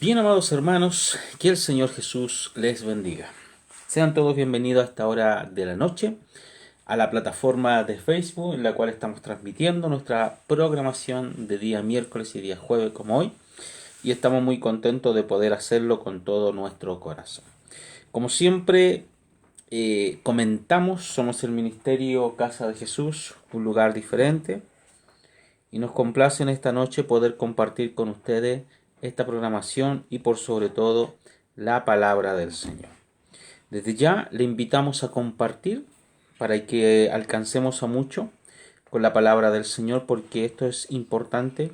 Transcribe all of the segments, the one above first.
Bien, amados hermanos, que el Señor Jesús les bendiga. Sean todos bienvenidos a esta hora de la noche a la plataforma de Facebook en la cual estamos transmitiendo nuestra programación de día miércoles y día jueves como hoy, y estamos muy contentos de poder hacerlo con todo nuestro corazón. Como siempre comentamos, somos el Ministerio Casa de Jesús, un lugar diferente, y nos complace en esta noche poder compartir con ustedes esta programación y por sobre todo la palabra del Señor. Desde ya le invitamos a compartir para que alcancemos a mucho con la palabra del Señor, porque esto es importante,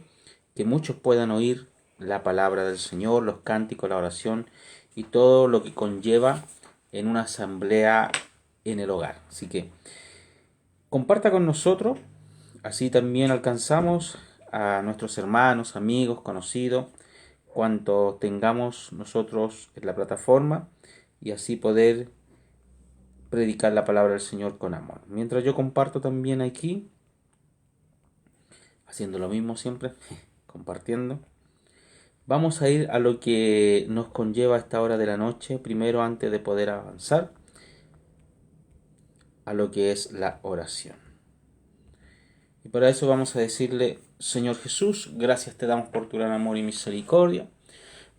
que muchos puedan oír la palabra del Señor, los cánticos, la oración y todo lo que conlleva en una asamblea en el hogar. Así que comparta con nosotros, así también alcanzamos a nuestros hermanos, amigos, conocidos, cuanto tengamos nosotros en la plataforma, y así poder predicar la palabra del Señor con amor. Mientras yo comparto también aquí, haciendo lo mismo siempre, compartiendo, vamos a ir a lo que nos conlleva a esta hora de la noche, primero antes de poder avanzar a lo que es la oración. Y para eso vamos a decirle: Señor Jesús, gracias te damos por tu gran amor y misericordia,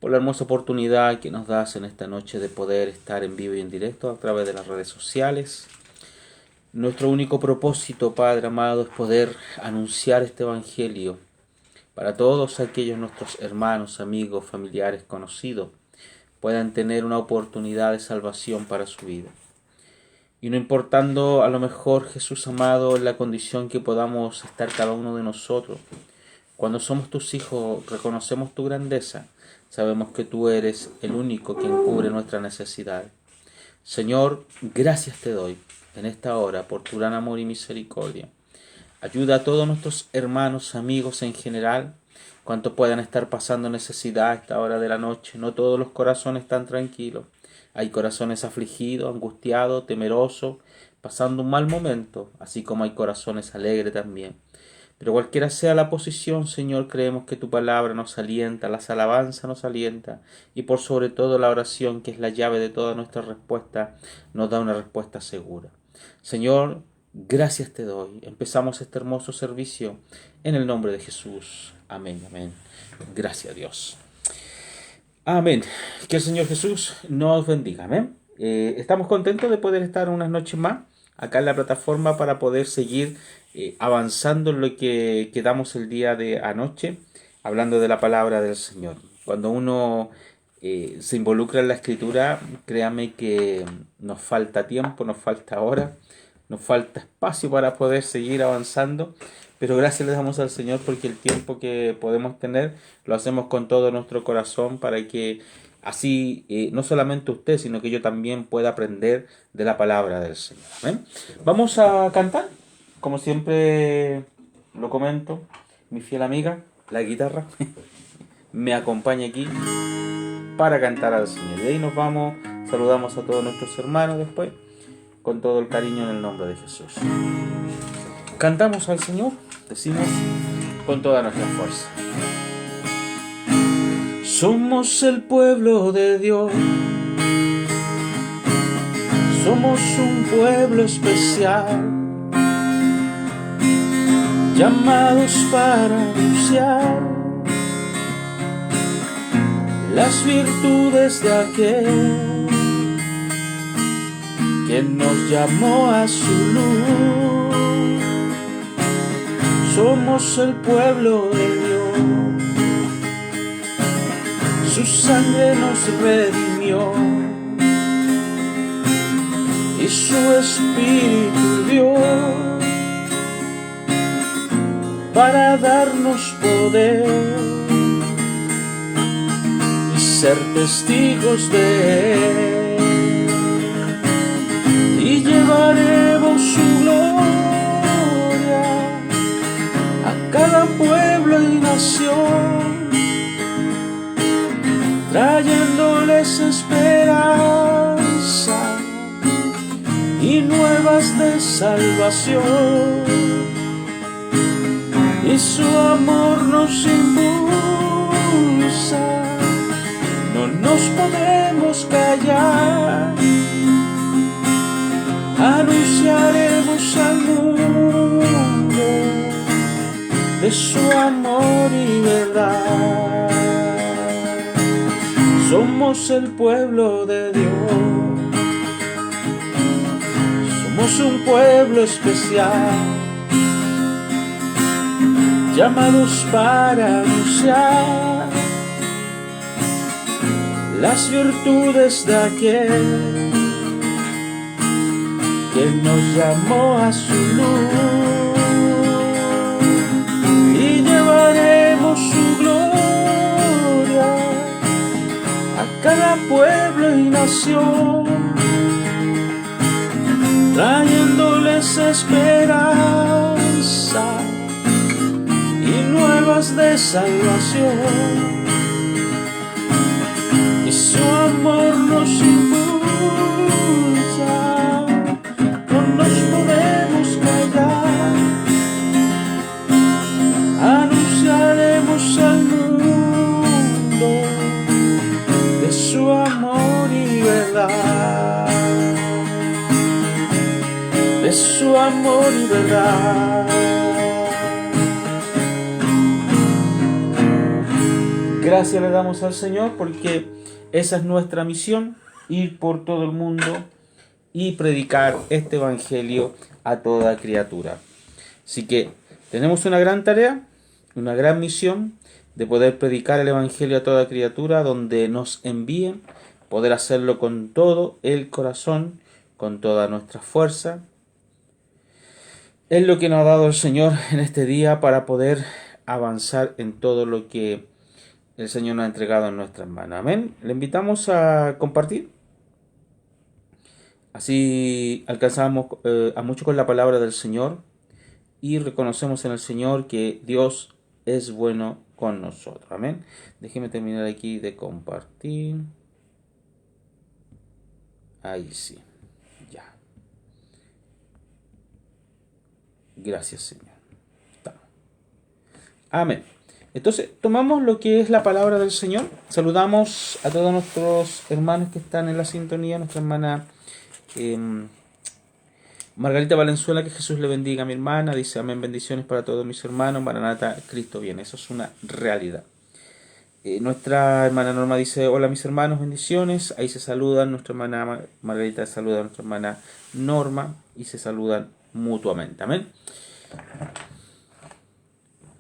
por la hermosa oportunidad que nos das en esta noche de poder estar en vivo y en directo a través de las redes sociales. Nuestro único propósito, Padre amado, es poder anunciar este evangelio para todos aquellos nuestros hermanos, amigos, familiares, conocidos, puedan tener una oportunidad de salvación para su vida. Y no importando a lo mejor, Jesús amado, en la condición que podamos estar cada uno de nosotros, cuando somos tus hijos reconocemos tu grandeza, sabemos que tú eres el único quien cubre nuestra necesidad. Señor, gracias te doy en esta hora por tu gran amor y misericordia. Ayuda a todos nuestros hermanos, amigos en general, cuantos puedan estar pasando necesidad a esta hora de la noche. No todos los corazones están tranquilos. Hay corazones afligidos, angustiados, temerosos, pasando un mal momento, así como hay corazones alegres también. Pero cualquiera sea la posición, Señor, creemos que tu palabra nos alienta, las alabanzas nos alienta, y por sobre todo la oración, que es la llave de toda nuestra respuesta, nos da una respuesta segura. Señor, gracias te doy. Empezamos este hermoso servicio en el nombre de Jesús. Amén, amén. Gracias a Dios. Amén. Que el Señor Jesús nos bendiga. Amén. Estamos contentos de poder estar unas noches más acá en la plataforma para poder seguir avanzando en lo que quedamos el día de anoche, hablando de la palabra del Señor. Cuando uno se involucra en la escritura, créame que nos falta tiempo, nos falta hora, nos falta espacio para poder seguir avanzando, pero gracias le damos al Señor porque el tiempo que podemos tener lo hacemos con todo nuestro corazón, para que así no solamente usted, sino que yo también pueda aprender de la palabra del Señor. ¿Amén? Vamos a cantar, como siempre lo comento, mi fiel amiga, la guitarra, me acompaña aquí para cantar al Señor. Y ahí nos vamos, saludamos a todos nuestros hermanos después, con todo el cariño en el nombre de Jesús. Cantamos al Señor, decimos con toda nuestra fuerza. Somos el pueblo de Dios, somos un pueblo especial, llamados para anunciar las virtudes de aquel que nos llamó a su luz. Somos el pueblo de Dios, su sangre nos redimió y su espíritu dio para darnos poder y ser testigos de Él, y llevaremos su gloria a cada pueblo y nación, trayéndoles esperanza y nuevas de salvación, y su amor nos impulsa nos podemos callar. Anunciaremos al mundo de su amor y verdad. Somos el pueblo de Dios, somos un pueblo especial, llamados para anunciar las virtudes de aquel que nos llamó a su luz, y llevaremos su gloria a cada pueblo y nación, trayéndoles esperanza y nuevas de salvación. Y su amor nos impulsa, no nos podemos callar. Anunciaremos al mundo de su amor y verdad, de su amor y verdad. Gracias le damos al Señor porque esa es nuestra misión, ir por todo el mundo y predicar este evangelio a toda criatura. Así que tenemos una gran tarea, una gran misión de poder predicar el evangelio a toda criatura donde nos envíen, poder hacerlo con todo el corazón, con toda nuestra fuerza. Es lo que nos ha dado el Señor en este día para poder avanzar en todo lo que el Señor nos ha entregado en nuestras manos. Amén. Le invitamos a compartir. Así alcanzamos a mucho con la palabra del Señor y reconocemos en el Señor que Dios es bueno con nosotros. Amén. Déjeme terminar aquí de compartir. Ahí sí. Ya. Gracias, Señor. Amén. Entonces, tomamos lo que es la palabra del Señor. Saludamos a todos nuestros hermanos que están en la sintonía. Nuestra hermana Margarita Valenzuela, que Jesús le bendiga, mi hermana. Dice, amén, bendiciones para todos mis hermanos. Maranata, Cristo viene. Eso es una realidad. Nuestra hermana Norma dice, hola mis hermanos, bendiciones. Ahí se saludan. Nuestra hermana Margarita saluda a nuestra hermana Norma y se saludan mutuamente. Amén.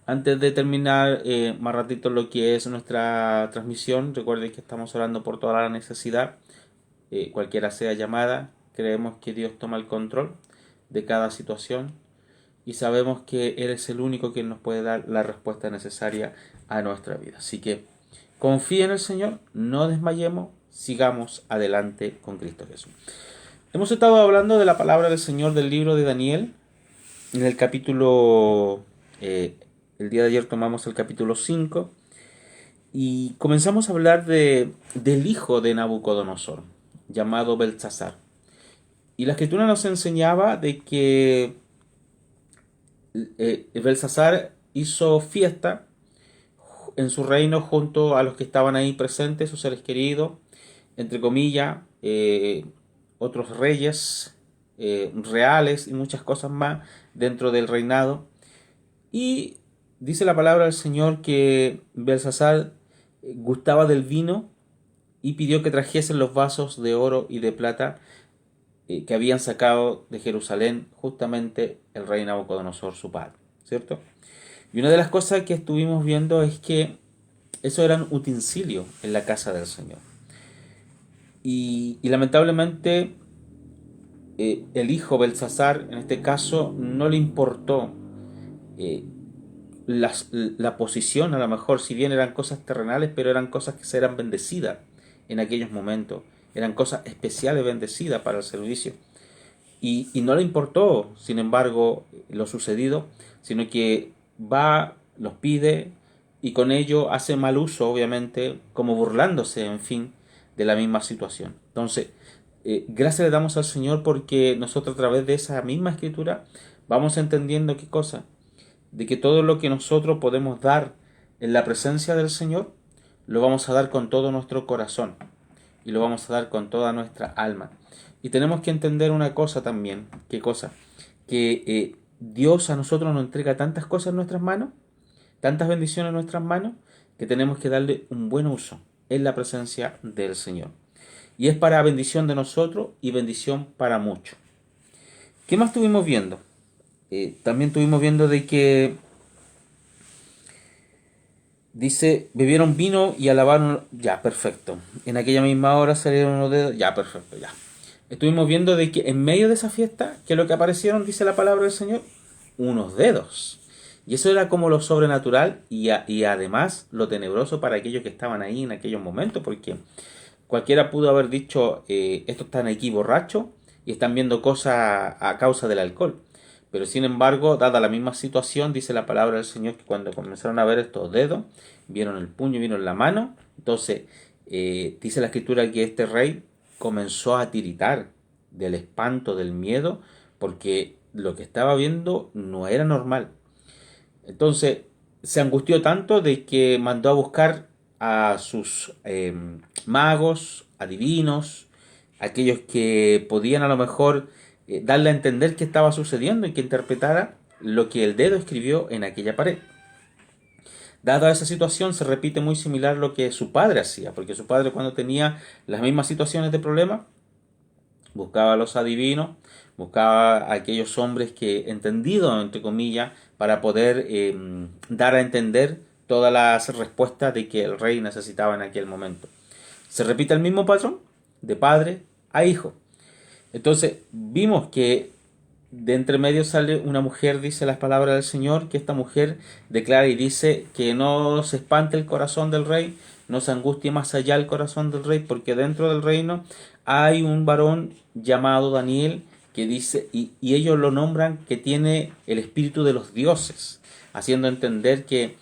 Antes de terminar más ratito lo que es nuestra transmisión, recuerden que estamos orando por toda la necesidad, cualquiera sea llamada. Creemos que Dios toma el control de cada situación y sabemos que Él es el único que nos puede dar la respuesta necesaria a nuestra vida. Así que confíe en el Señor, no desmayemos, sigamos adelante con Cristo Jesús. Hemos estado hablando de la palabra del Señor del libro de Daniel, en el capítulo... el día de ayer tomamos el capítulo 5 y comenzamos a hablar del hijo de Nabucodonosor, llamado Belsasar. Y la escritura nos enseñaba de que Belsasar hizo fiesta en su reino junto a los que estaban ahí presentes, sus seres queridos, entre comillas, otros reyes reales y muchas cosas más dentro del reinado. Y dice la palabra del Señor que Belsasar gustaba del vino y pidió que trajesen los vasos de oro y de plata que habían sacado de Jerusalén justamente el rey Nabucodonosor, su padre, ¿cierto? Y una de las cosas que estuvimos viendo es que eso eran utensilios en la casa del Señor. Y lamentablemente el hijo Belsasar, en este caso, no le importó la posición, a lo mejor, si bien eran cosas terrenales, pero eran cosas que eran bendecidas en aquellos momentos, eran cosas especiales bendecidas para el servicio. Y no le importó, sin embargo, lo sucedido, sino que va, los pide y con ello hace mal uso, obviamente, como burlándose, en fin, de la misma situación. Entonces, gracias le damos al Señor porque nosotros a través de esa misma escritura vamos entendiendo qué cosa, de que todo lo que nosotros podemos dar en la presencia del Señor, lo vamos a dar con todo nuestro corazón. y lo vamos a dar con toda nuestra alma. Y tenemos que entender una cosa también. ¿Qué cosa? Que Dios a nosotros nos entrega tantas cosas en nuestras manos, tantas bendiciones en nuestras manos, que tenemos que darle un buen uso en la presencia del Señor. Y es para bendición de nosotros y bendición para muchos. ¿Qué más estuvimos viendo? También estuvimos viendo de que dice, bebieron vino y alabaron, ya, perfecto. En aquella misma hora salieron unos dedos, ya, perfecto, ya. Estuvimos viendo de que en medio de esa fiesta, ¿qué es lo que aparecieron? Dice la palabra del Señor, unos dedos. Y eso era como lo sobrenatural y además lo tenebroso para aquellos que estaban ahí en aquellos momentos, porque cualquiera pudo haber dicho, estos están aquí borrachos y están viendo cosas a causa del alcohol. Pero sin embargo, dada la misma situación, dice la palabra del Señor que cuando comenzaron a ver estos dedos, vieron el puño, vieron la mano. Entonces, dice la escritura que este rey comenzó a tiritar del espanto, del miedo, porque lo que estaba viendo no era normal. Entonces, se angustió tanto de que mandó a buscar a sus magos, adivinos, aquellos que podían a lo mejor darle a entender qué estaba sucediendo y que interpretara lo que el dedo escribió en aquella pared. Dada esa situación, se repite muy similar a lo que su padre hacía, porque su padre, cuando tenía las mismas situaciones de problema, buscaba a los adivinos, buscaba a aquellos hombres que, entendidos entre comillas, para poder dar a entender todas las respuestas de que el rey necesitaba en aquel momento. Se repite el mismo patrón de padre a hijo. Entonces vimos que de entre medio sale una mujer, dice las palabras del Señor, que esta mujer declara y dice que no se espante el corazón del rey, no se angustie más allá el corazón del rey, porque dentro del reino hay un varón llamado Daniel que dice, y ellos lo nombran, que tiene el espíritu de los dioses, haciendo entender que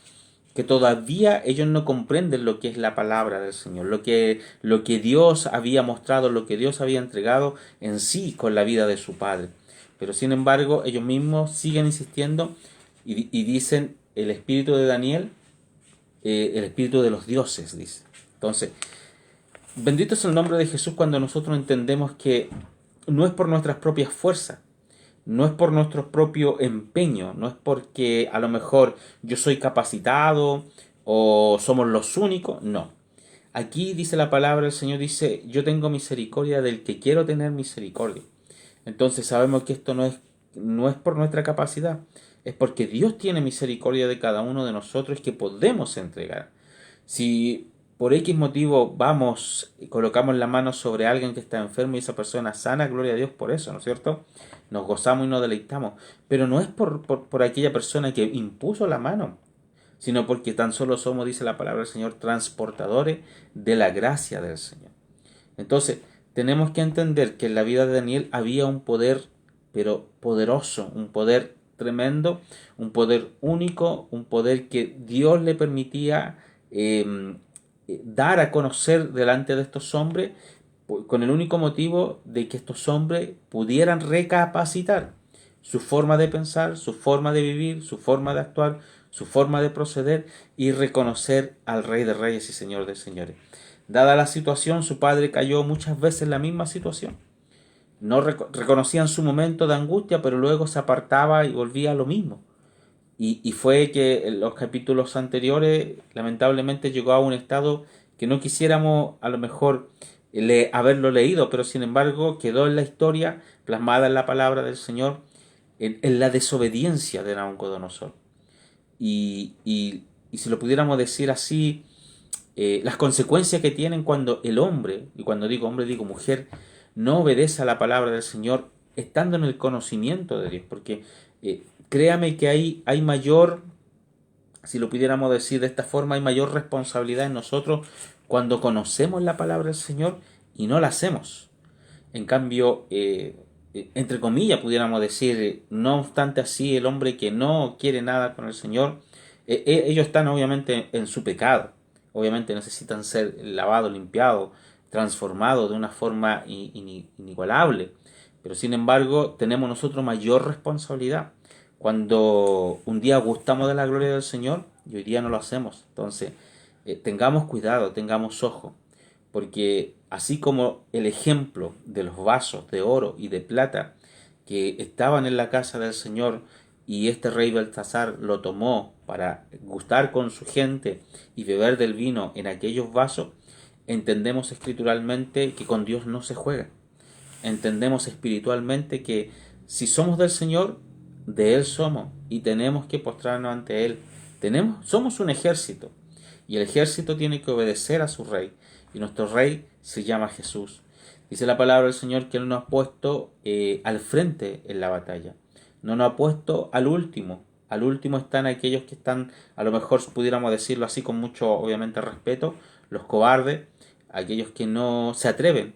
todavía ellos no comprenden lo que es la palabra del Señor, lo que Dios había mostrado, lo que Dios había entregado en sí con la vida de su Padre. Pero sin embargo, ellos mismos siguen insistiendo y dicen el espíritu de Daniel, el espíritu de los dioses, dice. Entonces, bendito es el nombre de Jesús cuando nosotros entendemos que no es por nuestras propias fuerzas, no es por nuestro propio empeño, no es porque a lo mejor yo soy capacitado o somos los únicos, no. Aquí dice la palabra, el Señor dice, yo tengo misericordia del que quiero tener misericordia. Entonces sabemos que esto no es por nuestra capacidad, es porque Dios tiene misericordia de cada uno de nosotros que podemos entregar. Si por X motivo vamos y colocamos la mano sobre alguien que está enfermo y esa persona sana, gloria a Dios por eso, ¿no es cierto? Nos gozamos y nos deleitamos. Pero no es por aquella persona que impuso la mano, sino porque tan solo somos, dice la palabra del Señor, transportadores de la gracia del Señor. Entonces, tenemos que entender que en la vida de Daniel había un poder, pero poderoso, un poder tremendo, un poder único, un poder que Dios le permitía dar a conocer delante de estos hombres, con el único motivo de que estos hombres pudieran recapacitar su forma de pensar, su forma de vivir, su forma de actuar, su forma de proceder y reconocer al Rey de Reyes y Señor de Señores. Dada la situación, su padre cayó muchas veces en la misma situación. No reconocía en su momento de angustia, pero luego se apartaba y volvía a lo mismo. Y fue que en los capítulos anteriores, lamentablemente, llegó a un estado que no quisiéramos a lo mejor haberlo leído, pero sin embargo quedó en la historia, plasmada en la palabra del Señor, en la desobediencia de Nabucodonosor. Y si lo pudiéramos decir así, las consecuencias que tienen cuando el hombre, y cuando digo hombre digo mujer, no obedece a la palabra del Señor, estando en el conocimiento de Dios, porque créame que hay mayor, si lo pudiéramos decir de esta forma, hay mayor responsabilidad en nosotros cuando conocemos la palabra del Señor y no la hacemos. En cambio, entre comillas pudiéramos decir, no obstante así, el hombre que no quiere nada con el Señor, ellos están obviamente en su pecado, obviamente necesitan ser lavados, limpiados, transformados de una forma inigualable, pero sin embargo tenemos nosotros mayor responsabilidad cuando un día gustamos de la gloria del Señor y hoy día no lo hacemos. Entonces, tengamos cuidado, tengamos ojo, porque así como el ejemplo de los vasos de oro y de plata que estaban en la casa del Señor, y este rey Belsasar lo tomó para gustar con su gente y beber del vino en aquellos vasos, entendemos escrituralmente que con Dios no se juega. Entendemos espiritualmente que si somos del Señor, de Él somos, y tenemos que postrarnos ante Él. Somos un ejército, y el ejército tiene que obedecer a su rey, y nuestro rey se llama Jesús. Dice la palabra del Señor que Él nos ha puesto al frente en la batalla, no nos ha puesto al último. Al último están aquellos que están, a lo mejor pudiéramos decirlo así con mucho, obviamente, respeto, los cobardes, aquellos que no se atreven.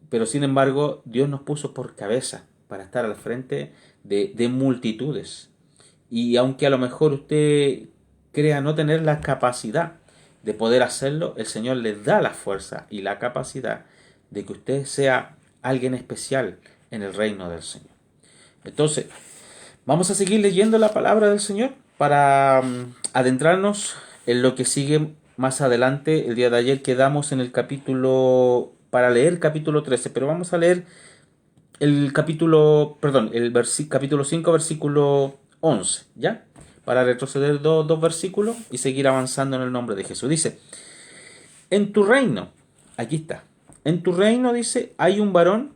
Pero sin embargo, Dios nos puso por cabeza para estar al frente de multitudes. Y aunque a lo mejor usted crea no tener la capacidad de poder hacerlo, el Señor le da la fuerza y la capacidad de que usted sea alguien especial en el reino del Señor. Entonces, vamos a seguir leyendo la palabra del Señor para adentrarnos en lo que sigue más adelante. El día de ayer quedamos en el capítulo, para leer el capítulo 13, pero vamos a leer el capítulo, perdón, capítulo 5, versículo 11, ¿ya? Para retroceder dos versículos y seguir avanzando en el nombre de Jesús. Dice, en tu reino, aquí está, en tu reino, dice, hay un varón,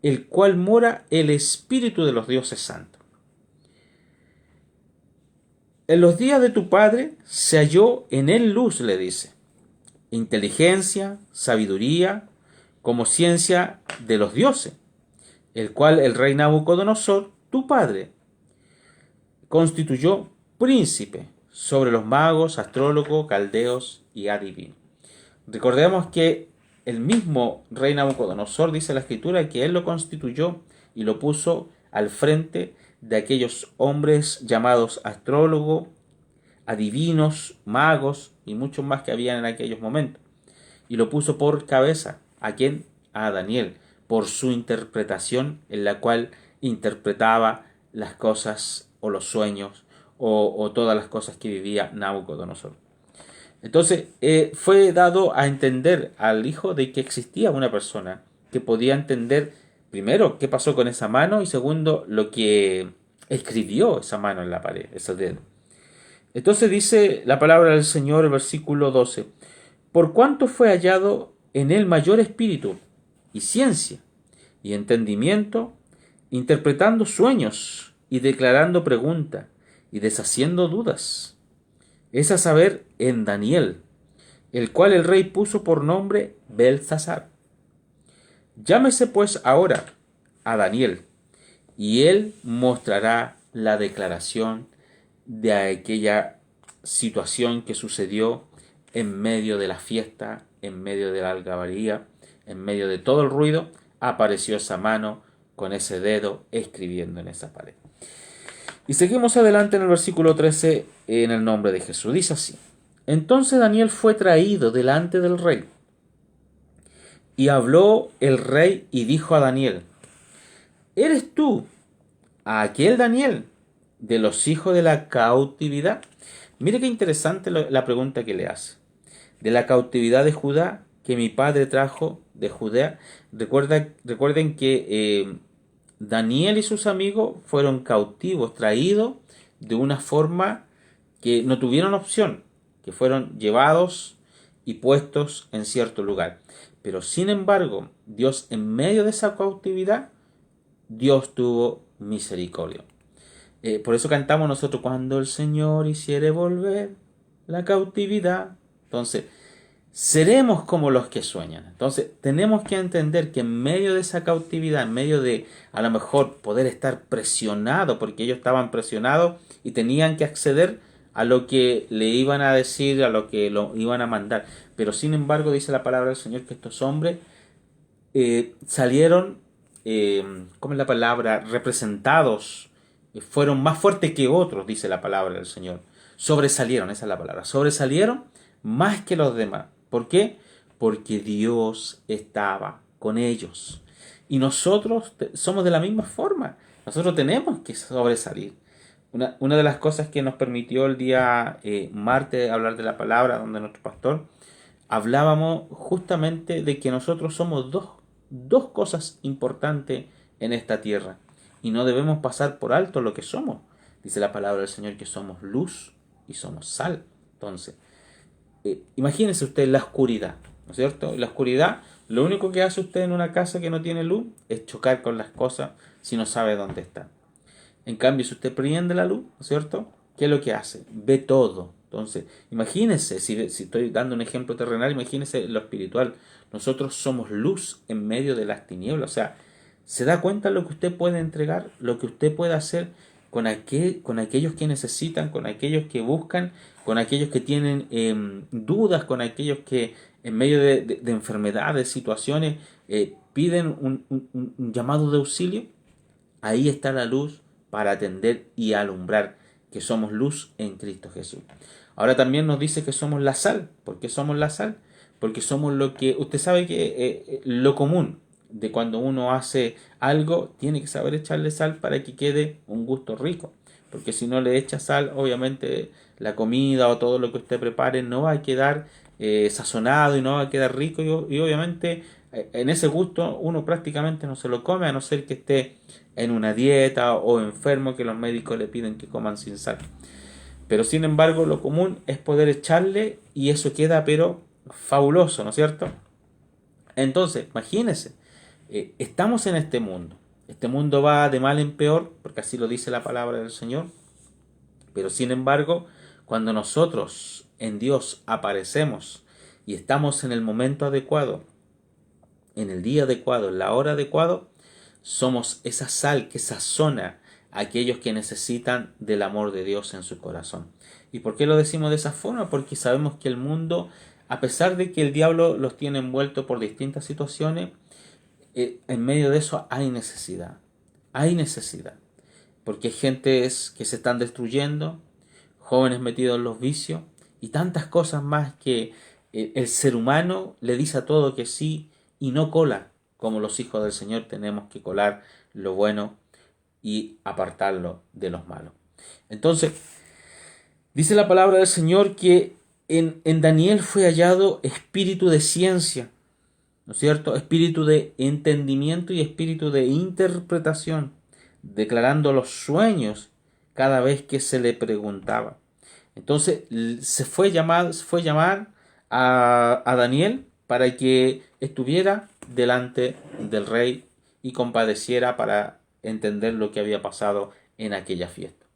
el cual mora el Espíritu de los dioses santos. En los días de tu padre se halló en él luz, le dice, inteligencia, sabiduría, como ciencia de los dioses, el cual el rey Nabucodonosor, tu padre, constituyó príncipe sobre los magos, astrólogos, caldeos y adivinos. Recordemos que el mismo rey Nabucodonosor, dice la escritura, que él lo constituyó y lo puso al frente de aquellos hombres llamados astrólogos, adivinos, magos y muchos más que habían en aquellos momentos. Y lo puso por cabeza. ¿A quién? A Daniel, por su interpretación en la cual interpretaba las cosas o los sueños o todas las cosas que vivía Nabucodonosor. Entonces fue dado a entender al hijo de que existía una persona que podía entender primero qué pasó con esa mano y segundo lo que escribió esa mano en la pared, ese dedo. Entonces dice la palabra del Señor, el versículo 12, por cuanto fue hallado en él mayor espíritu y ciencia y entendimiento, interpretando sueños y declarando preguntas y deshaciendo dudas. Es a saber, en Daniel, el cual el rey puso por nombre Belsasar. Llámese pues ahora a Daniel, y él mostrará la declaración de aquella situación que sucedió en medio de la fiesta, en medio de la algarabía, en medio de todo el ruido, apareció esa mano con ese dedo escribiendo en esa pared. Y seguimos adelante en el versículo 13 en el nombre de Jesús. Dice así, entonces Daniel fue traído delante del rey, y habló el rey y dijo a Daniel, ¿eres tú aquel Daniel de los hijos de la cautividad? Mire qué interesante la pregunta que le hace. De la cautividad de Judá que mi padre trajo de Judea. Recuerden que Daniel y sus amigos fueron cautivos, traídos de una forma que no tuvieron opción, que fueron llevados y puestos en cierto lugar. Pero sin embargo, Dios en medio de esa cautividad, Dios tuvo misericordia. Por eso cantamos nosotros, cuando el Señor hiciere volver la cautividad. Entonces, seremos como los que sueñan. Entonces, tenemos que entender que en medio de esa cautividad, en medio de a lo mejor poder estar presionado, porque ellos estaban presionados y tenían que acceder a lo que le iban a decir, a lo que lo iban a mandar. Pero sin embargo, dice la palabra del Señor que estos hombres salieron, ¿cómo es la palabra? Representados, fueron más fuertes que otros, dice la palabra del Señor. Sobresalieron, esa es la palabra. Sobresalieron más que los demás. ¿Por qué? Porque Dios estaba con ellos. Y nosotros somos de la misma forma. Nosotros tenemos que sobresalir. Una de las cosas que nos permitió el día martes hablar de la palabra, donde nuestro pastor hablábamos justamente de que nosotros somos dos cosas importantes en esta tierra y no debemos pasar por alto lo que somos. Dice la palabra del Señor que somos luz y somos sal. Entonces, imagínese usted la oscuridad, ¿no es cierto? La oscuridad, lo único que hace usted en una casa que no tiene luz es chocar con las cosas si no sabe dónde está. En cambio, si usted prende la luz, ¿no es cierto? ¿Qué es lo que hace? Ve todo. Entonces, imagínese, si estoy dando un ejemplo terrenal, imagínese lo espiritual. Nosotros somos luz en medio de las tinieblas. O sea, ¿se da cuenta lo que usted puede entregar? Lo que usted puede hacer con aquellos que necesitan, con aquellos que buscan, con aquellos que tienen dudas, con aquellos que en medio de enfermedades, situaciones, piden un llamado de auxilio. Ahí está la luz para atender y alumbrar, que somos luz en Cristo Jesús. Ahora también nos dice que somos la sal. ¿Por qué somos la sal? Porque somos lo que, usted sabe que lo común de cuando uno hace algo, tiene que saber echarle sal para que quede un gusto rico. Porque si no le echa sal, obviamente la comida o todo lo que usted prepare no va a quedar sazonado y no va a quedar rico y obviamente en ese gusto uno prácticamente no se lo come a no ser que esté en una dieta o enfermo que los médicos le piden que coman sin sal. Pero sin embargo lo común es poder echarle y eso queda pero fabuloso, ¿no es cierto? Entonces, imagínense, estamos en este mundo. Este mundo va de mal en peor, porque así lo dice la palabra del Señor. Pero sin embargo, cuando nosotros en Dios aparecemos y estamos en el momento adecuado, en el día adecuado, en la hora adecuada, somos esa sal que sazona a aquellos que necesitan del amor de Dios en su corazón. ¿Y por qué lo decimos de esa forma? Porque sabemos que el mundo, a pesar de que el diablo los tiene envueltos por distintas situaciones, en medio de eso hay necesidad. Hay necesidad. Porque hay gente que se están destruyendo, jóvenes metidos en los vicios y tantas cosas más que el ser humano le dice a todo que sí y no cola. Como los hijos del Señor tenemos que colar lo bueno y apartarlo de los malos. Entonces, dice la palabra del Señor que en Daniel fue hallado espíritu de ciencia, ¿no es cierto? Espíritu de entendimiento y espíritu de interpretación, declarando los sueños cada vez que se le preguntaba. Entonces se fue llamar a Daniel para que estuviera delante del rey y compadeciera para entender lo que había pasado en aquella fiesta.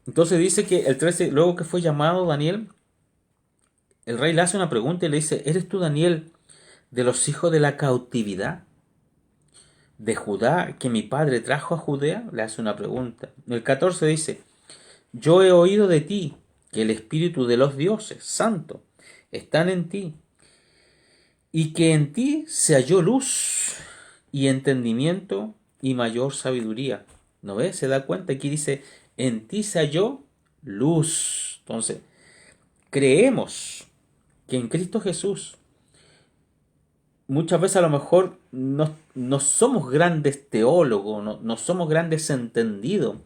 Entonces dice que el 13, luego que fue llamado Daniel, el rey le hace una pregunta y le dice: ¿eres tú Daniel de los hijos de la cautividad de Judá que mi padre trajo a Judea? Le hace una pregunta. El 14 dice: yo he oído de ti que el espíritu de los dioses santos están en ti y que en ti se halló luz y entendimiento y mayor sabiduría. ¿No ves? Se da cuenta, aquí dice: en ti se halló luz. Entonces, creemos que en Cristo Jesús muchas veces a lo mejor no somos grandes teólogos, no somos grandes entendidos,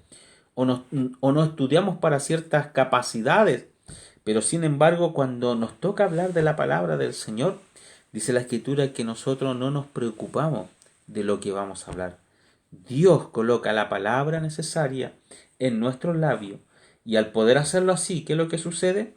o no estudiamos para ciertas capacidades, pero sin embargo cuando nos toca hablar de la palabra del Señor, dice la Escritura que nosotros no nos preocupamos de lo que vamos a hablar. Dios coloca la palabra necesaria en nuestros labios y al poder hacerlo así, ¿qué es lo que sucede?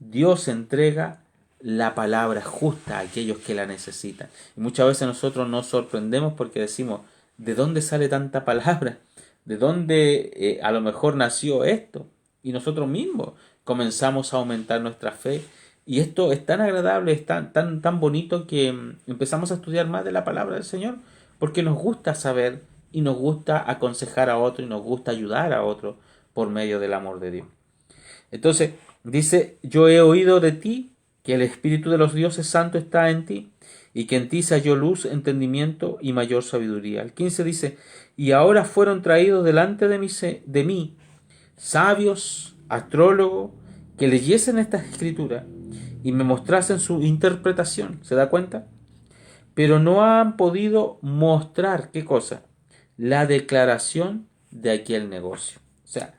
Dios entrega la palabra justa a aquellos que la necesitan. Y muchas veces nosotros nos sorprendemos porque decimos: ¿de dónde sale tanta palabra? ¿De dónde a lo mejor nació esto? Y nosotros mismos comenzamos a aumentar nuestra fe. Y esto es tan agradable, es tan bonito que empezamos a estudiar más de la palabra del Señor porque nos gusta saber y nos gusta aconsejar a otro y nos gusta ayudar a otro por medio del amor de Dios. Entonces dice: yo he oído de ti que el Espíritu de los dioses santos está en ti, y que en ti se halló luz, entendimiento y mayor sabiduría. El 15 dice: y ahora fueron traídos delante de mí sabios, astrólogos, que leyesen estas escrituras y me mostrasen su interpretación. ¿Se da cuenta? Pero no han podido mostrar, ¿qué cosa? La declaración de aquel negocio. O sea,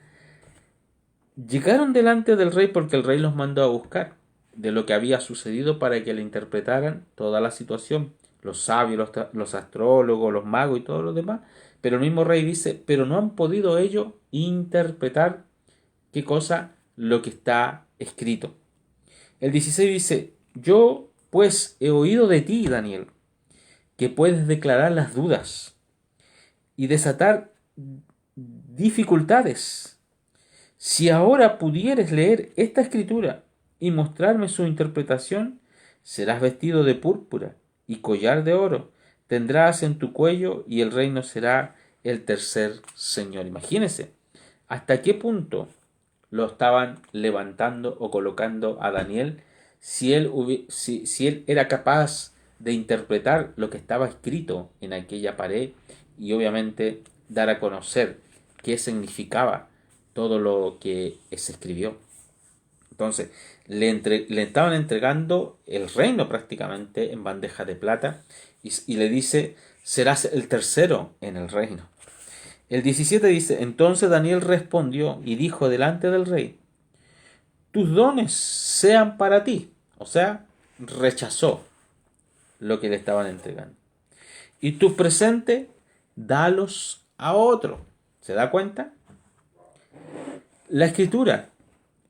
Llegaron delante del rey porque el rey los mandó a buscar de lo que había sucedido para que le interpretaran toda la situación, los sabios, los astrólogos, los magos y todos los demás. Pero el mismo rey dice, pero no han podido ellos interpretar qué cosa lo que está escrito. El 16 dice, yo pues he oído de ti, Daniel, que puedes declarar las dudas y desatar dificultades. Si ahora pudieres leer esta escritura y mostrarme su interpretación, serás vestido de púrpura y collar de oro, tendrás en tu cuello y el reino será el tercer señor. Imagínense hasta qué punto lo estaban levantando o colocando a Daniel si él era capaz de interpretar lo que estaba escrito en aquella pared y obviamente dar a conocer qué significaba todo lo que se escribió. Entonces, le estaban entregando el reino prácticamente en bandeja de plata y le dice, serás el tercero en el reino. El 17 dice, entonces Daniel respondió y dijo delante del rey, tus dones sean para ti. O sea, rechazó lo que le estaban entregando. Y tu presente, dalos a otro. ¿Se da cuenta? La escritura,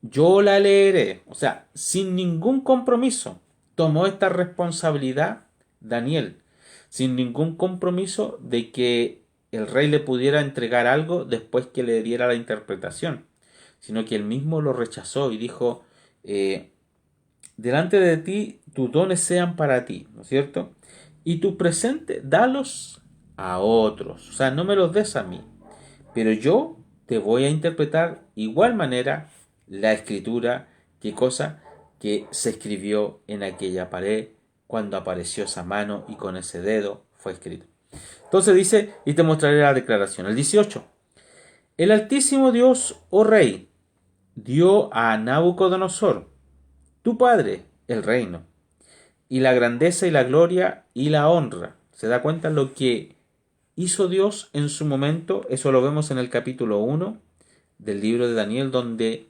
yo la leeré. O sea, sin ningún compromiso, tomó esta responsabilidad Daniel. Sin ningún compromiso de que el rey le pudiera entregar algo después que le diera la interpretación, sino que él mismo lo rechazó y dijo, delante de ti tus dones sean para ti, ¿no es cierto? Y tu presente, dalos a otros, o sea, no me los des a mí, pero yo te voy a interpretar igual manera la escritura, qué cosa que se escribió en aquella pared cuando apareció esa mano y con ese dedo fue escrito. Entonces dice, y te mostraré la declaración. El 18. El Altísimo Dios, oh Rey, dio a Nabucodonosor, tu padre, el reino, y la grandeza y la gloria y la honra. ¿Se da cuenta lo que hizo Dios en su momento? Eso lo vemos en el capítulo 1 del libro de Daniel, donde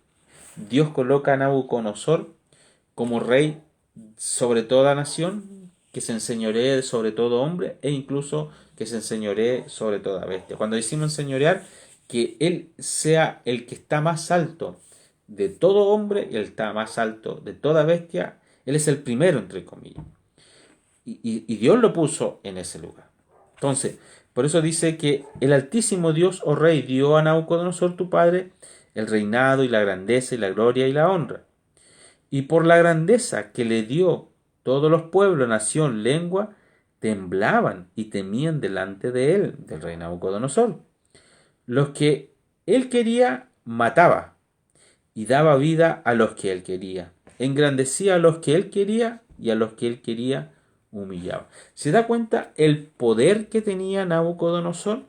Dios coloca a Nabucodonosor como rey sobre toda nación, que se enseñoree sobre todo hombre e incluso que se enseñoree sobre toda bestia. Cuando decimos enseñorear, que él sea el que está más alto de todo hombre y el que está más alto de toda bestia, él es el primero entre comillas. Y Dios lo puso en ese lugar. Entonces, por eso dice que el Altísimo Dios, oh Rey, dio a Nabucodonosor tu padre el reinado y la grandeza y la gloria y la honra. Y por la grandeza que le dio, todos los pueblos, nación, lengua, temblaban y temían delante de él, del rey Nabucodonosor. Los que él quería, mataba, y daba vida a los que él quería. Engrandecía a los que él quería, y a los que él quería, humillaba. ¿Se da cuenta el poder que tenía Nabucodonosor?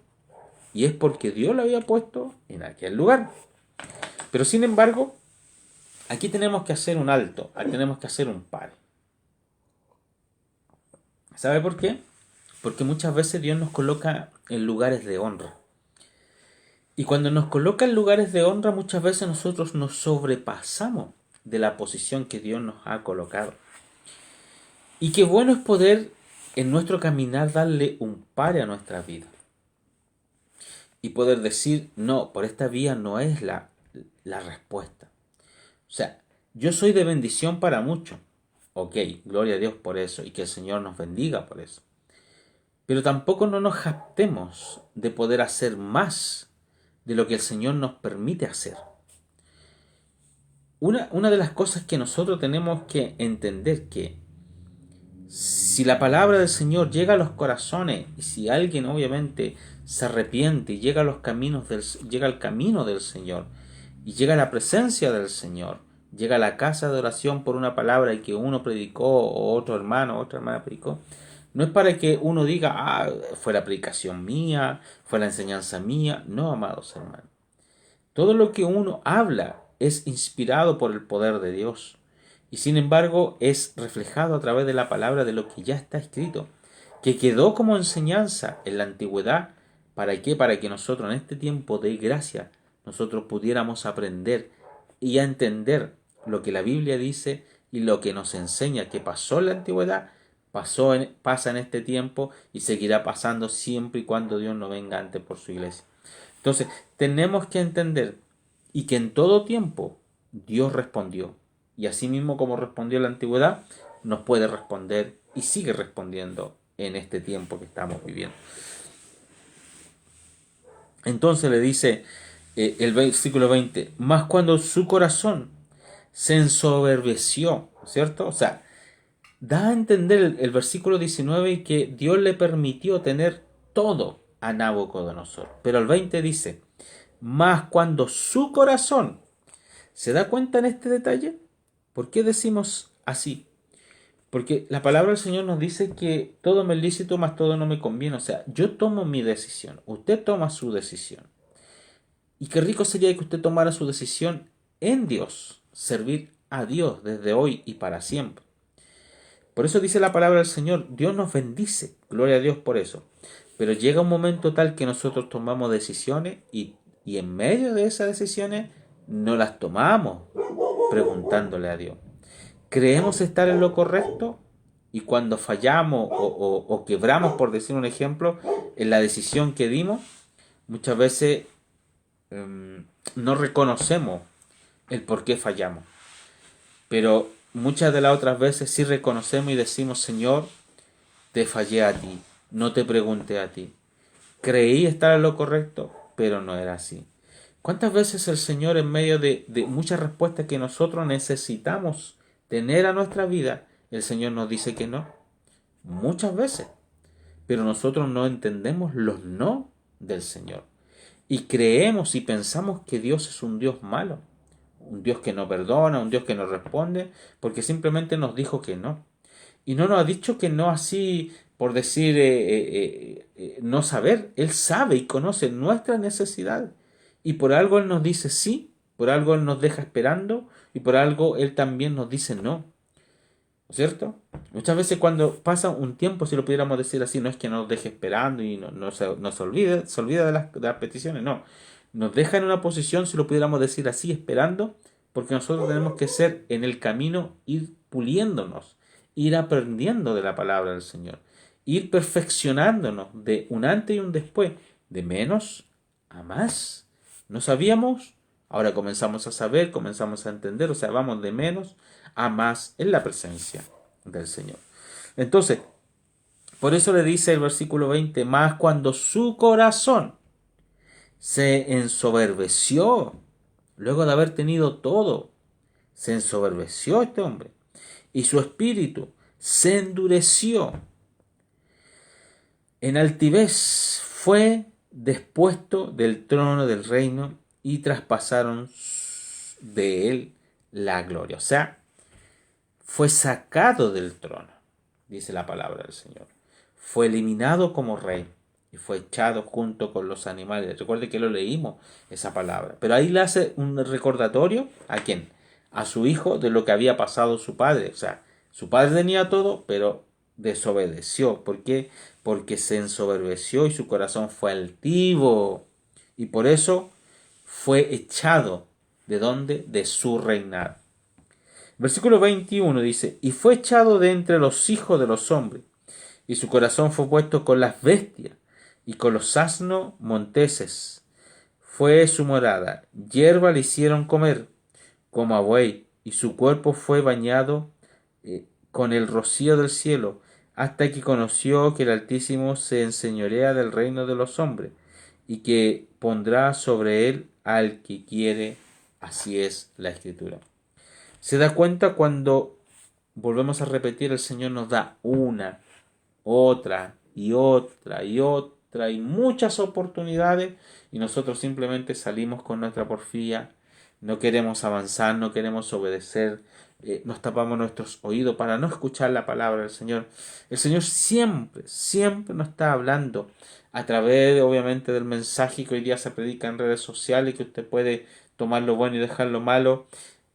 Y es porque Dios lo había puesto en aquel lugar. Pero sin embargo, aquí tenemos que hacer un alto, aquí tenemos que hacer un pare. ¿Sabe por qué? Porque muchas veces Dios nos coloca en lugares de honra. Y cuando nos coloca en lugares de honra, muchas veces nosotros nos sobrepasamos de la posición que Dios nos ha colocado. Y qué bueno es poder en nuestro caminar darle un pare a nuestra vida. Y poder decir, no, por esta vía no es la respuesta. O sea, yo soy de bendición para muchos. Ok, gloria a Dios por eso y que el Señor nos bendiga por eso. Pero tampoco no nos jactemos de poder hacer más de lo que el Señor nos permite hacer. Una de las cosas que nosotros tenemos que entender que si la palabra del Señor llega a los corazones y si alguien obviamente se arrepiente y llega a los caminos llega al camino del Señor y llega a la presencia del Señor, llega a la casa de oración por una palabra y que uno predicó o otro hermano o otra hermana predicó, no es para que uno diga, fue la predicación mía, fue la enseñanza mía. No, amados hermanos. Todo lo que uno habla es inspirado por el poder de Dios y sin embargo es reflejado a través de la palabra de lo que ya está escrito, que quedó como enseñanza en la antigüedad. ¿Para qué? Para que nosotros en este tiempo de gracia nosotros pudiéramos aprender y a entender lo que la Biblia dice y lo que nos enseña que pasó en la antigüedad, pasa en este tiempo y seguirá pasando siempre y cuando Dios no venga antes por su iglesia. Entonces, tenemos que entender y que en todo tiempo Dios respondió. Y así mismo como respondió en la antigüedad, nos puede responder y sigue respondiendo en este tiempo que estamos viviendo. Entonces le dice el versículo 20, más cuando su corazón se ensoberbeció, ¿cierto? O sea, da a entender el versículo 19 que Dios le permitió tener todo a Nabucodonosor. Pero el 20 dice, más cuando su corazón, ¿se da cuenta en este detalle? ¿Por qué decimos así? Porque la palabra del Señor nos dice que todo me es lícito, mas todo no me conviene. O sea, yo tomo mi decisión, usted toma su decisión. Y qué rico sería que usted tomara su decisión en Dios, servir a Dios desde hoy y para siempre. Por eso dice la palabra del Señor, Dios nos bendice, gloria a Dios por eso. Pero llega un momento tal que nosotros tomamos decisiones y en medio de esas decisiones no las tomamos preguntándole a Dios. Creemos estar en lo correcto y cuando fallamos o quebramos, por decir un ejemplo, en la decisión que dimos, muchas veces no reconocemos el por qué fallamos. Pero muchas de las otras veces sí reconocemos y decimos, Señor, te fallé a ti, no te pregunté a ti. Creí estar en lo correcto, pero no era así. ¿Cuántas veces el Señor, en medio de muchas respuestas que nosotros necesitamos tener a nuestra vida, el Señor nos dice que no? Muchas veces. Pero nosotros no entendemos los no del Señor. Y creemos y pensamos que Dios es un Dios malo. Un Dios que no perdona, un Dios que no responde, porque simplemente nos dijo que no. Y no nos ha dicho que no así por decir no saber. Él sabe y conoce nuestra necesidad. Y por algo Él nos dice sí, por algo Él nos deja esperando y por algo Él también nos dice no. ¿Cierto? Muchas veces cuando pasa un tiempo, si lo pudiéramos decir así, no es que nos deje esperando y no se olvide de las peticiones, no. Nos deja en una posición, si lo pudiéramos decir así, esperando, porque nosotros tenemos que ser en el camino, ir puliéndonos, ir aprendiendo de la palabra del Señor, ir perfeccionándonos de un antes y un después, de menos a más. No sabíamos, ahora comenzamos a saber, comenzamos a entender, o sea, vamos de menos a más en la presencia del Señor. Entonces, por eso le dice el versículo 20, más cuando su corazón se ensoberbeció, luego de haber tenido todo, se ensoberbeció este hombre, y su espíritu se endureció. En altivez fue despuesto del trono del reino y traspasaron de él la gloria. O sea, fue sacado del trono, dice la palabra del Señor. Fue eliminado como rey y fue echado junto con los animales. Recuerde que lo leímos, esa palabra. Pero ahí le hace un recordatorio, ¿a quién? A su hijo de lo que había pasado su padre. O sea, su padre tenía todo, pero desobedeció. ¿Por qué? Porque se ensoberbeció y su corazón fue altivo. Y por eso fue echado. ¿De dónde? De su reinado. Versículo 21 dice, y fue echado de entre los hijos de los hombres, y su corazón fue puesto con las bestias, y con los asnos monteses. Fue su morada, hierba le hicieron comer, como a buey, y su cuerpo fue bañado con el rocío del cielo, hasta que conoció que el Altísimo se enseñorea del reino de los hombres, y que pondrá sobre él al que quiere. Así es la Escritura. Se da cuenta cuando, volvemos a repetir, el Señor nos da una, otra y otra y otra y muchas oportunidades y nosotros simplemente salimos con nuestra porfía, no queremos avanzar, no queremos obedecer, nos tapamos nuestros oídos para no escuchar la palabra del Señor. El Señor siempre, siempre nos está hablando a través, obviamente, del mensaje que hoy día se predica en redes sociales, que usted puede tomar lo bueno y dejar lo malo.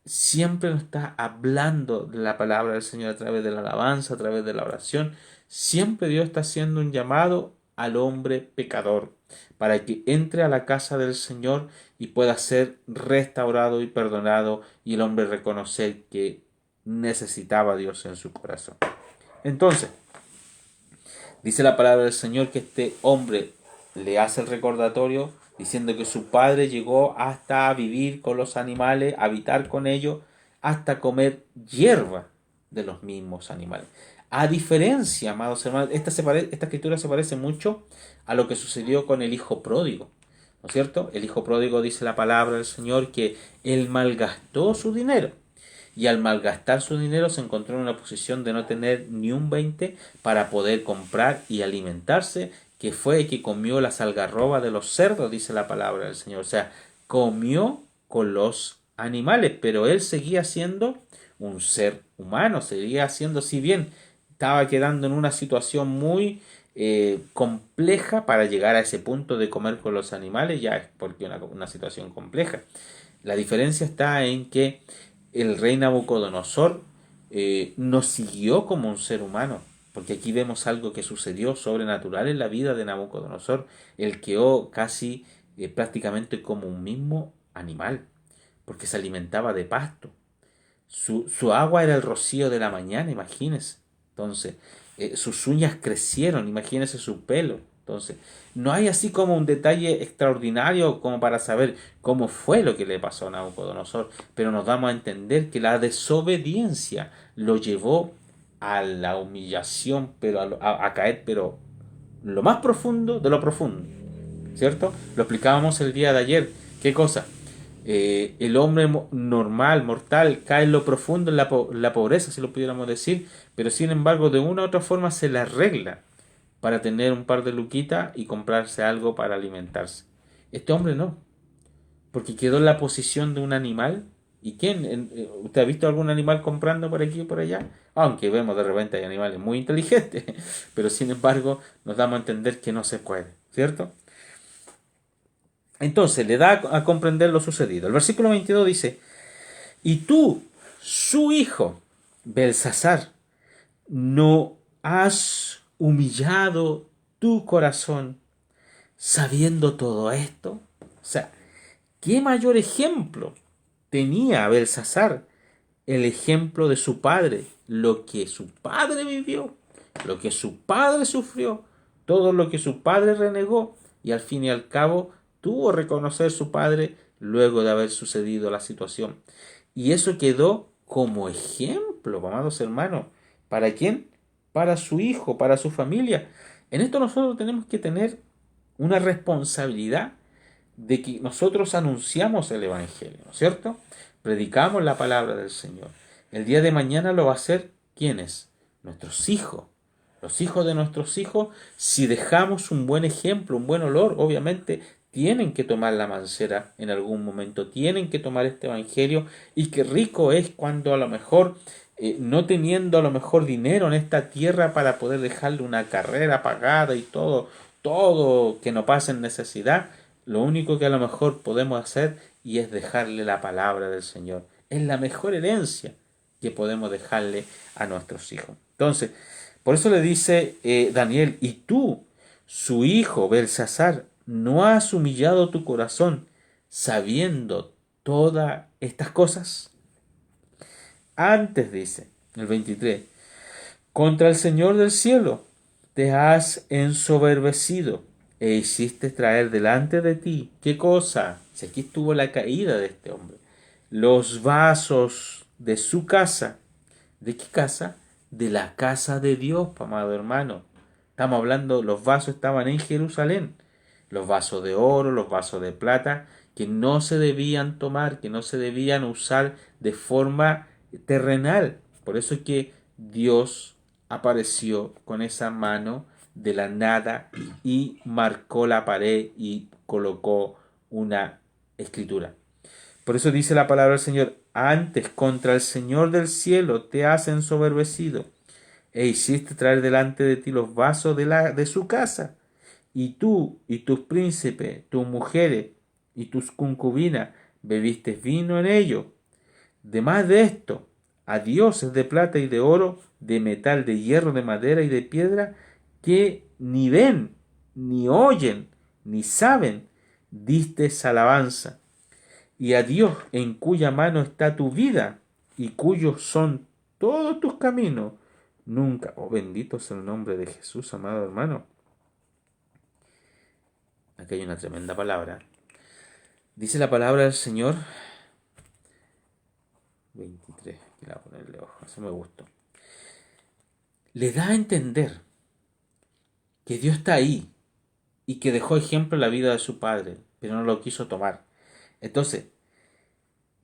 Siempre nos está hablando de la palabra del Señor a través de la alabanza, a través de la oración. Siempre Dios está haciendo un llamado al hombre pecador para que entre a la casa del Señor y pueda ser restaurado y perdonado, y el hombre reconocer que necesitaba a Dios en su corazón. Entonces, dice la palabra del Señor que este hombre le hace el recordatorio diciendo que su padre llegó hasta vivir con los animales, habitar con ellos, hasta comer hierba de los mismos animales. A diferencia, amados hermanos, esta escritura se parece mucho a lo que sucedió con el hijo pródigo, ¿no es cierto? El hijo pródigo, dice la palabra del Señor, que él malgastó su dinero. Y al malgastar su dinero se encontró en una posición de no tener ni un 20 para poder comprar y alimentarse, que fue que comió las algarrobas de los cerdos, dice la palabra del Señor. O sea, comió con los animales, pero él seguía siendo un ser humano, seguía siendo, si bien estaba quedando en una situación muy compleja para llegar a ese punto de comer con los animales, ya es porque una situación compleja. La diferencia está en que el rey Nabucodonosor no siguió como un ser humano, porque aquí vemos algo que sucedió sobrenatural en la vida de Nabucodonosor. Él quedó casi prácticamente como un mismo animal, porque se alimentaba de pasto. Su agua era el rocío de la mañana, imagínense. Entonces, sus uñas crecieron, imagínense su pelo. Entonces, no hay así como un detalle extraordinario como para saber cómo fue lo que le pasó a Nabucodonosor, pero nos damos a entender que la desobediencia lo llevó a la humillación, pero a caer, pero lo más profundo de lo profundo, ¿cierto? Lo explicábamos el día de ayer. ¿Qué cosa? El hombre normal, mortal, cae en lo profundo, en la pobreza, si lo pudiéramos decir, pero sin embargo de una u otra forma se la arregla para tener un par de luquitas y comprarse algo para alimentarse. Este hombre no, porque quedó en la posición de un animal. ¿Y quién? ¿Usted ha visto algún animal comprando por aquí o por allá? Aunque vemos de repente hay animales muy inteligentes, pero sin embargo nos damos a entender que no se puede, ¿cierto? Entonces le da a comprender lo sucedido. El versículo 22 dice: y tú, su hijo, Belsasar, ¿no has humillado tu corazón sabiendo todo esto? O sea, ¿qué mayor ejemplo tenía Belsasar? El ejemplo de su padre, lo que su padre vivió, lo que su padre sufrió, todo lo que su padre renegó, y al fin y al cabo tuvo que reconocer su padre luego de haber sucedido la situación. Y eso quedó como ejemplo, amados hermanos. ¿Para quién? Para su hijo, para su familia. En esto nosotros tenemos que tener una responsabilidad de que nosotros anunciamos el Evangelio, ¿no es cierto? Predicamos la palabra del Señor. El día de mañana lo va a hacer, ¿quiénes? Nuestros hijos. Los hijos de nuestros hijos, si dejamos un buen ejemplo, un buen olor, obviamente tienen que tomar la mancera en algún momento, tienen que tomar este Evangelio, y qué rico es cuando a lo mejor, no teniendo a lo mejor dinero en esta tierra para poder dejarle una carrera pagada y todo que no pase en necesidad, lo único que a lo mejor podemos hacer y es dejarle la palabra del Señor. Es la mejor herencia que podemos dejarle a nuestros hijos. Entonces, por eso le dice Daniel: y tú, su hijo Belsasar, ¿no has humillado tu corazón sabiendo todas estas cosas? Antes, dice el 23, contra el Señor del cielo te has ensoberbecido e hiciste traer delante de ti, ¿qué cosa? Si aquí estuvo la caída de este hombre. Los vasos de su casa. ¿De qué casa? De la casa de Dios, amado hermano. Estamos hablando, los vasos estaban en Jerusalén. Los vasos de oro, los vasos de plata, que no se debían tomar, que no se debían usar de forma terrenal. Por eso es que Dios apareció con esa mano de la nada y marcó la pared y colocó una escritura. Por eso dice la palabra del Señor: antes contra el Señor del cielo te has ensoberbecido e hiciste traer delante de ti los vasos de su casa, y tú y tus príncipes, tus mujeres y tus concubinas bebiste vino en ello. Demás de esto, a dioses de plata y de oro, de metal, de hierro, de madera y de piedra, que ni ven, ni oyen, ni saben, diste alabanza, y a Dios en cuya mano está tu vida y cuyos son todos tus caminos, nunca, oh bendito es el nombre de Jesús, amado hermano. Aquí hay una tremenda palabra. Dice la palabra del Señor, 23, que la voy a ponerle ojo, eso me gustó. Le da a entender que Dios está ahí y que dejó ejemplo en la vida de su padre, pero no lo quiso tomar. Entonces,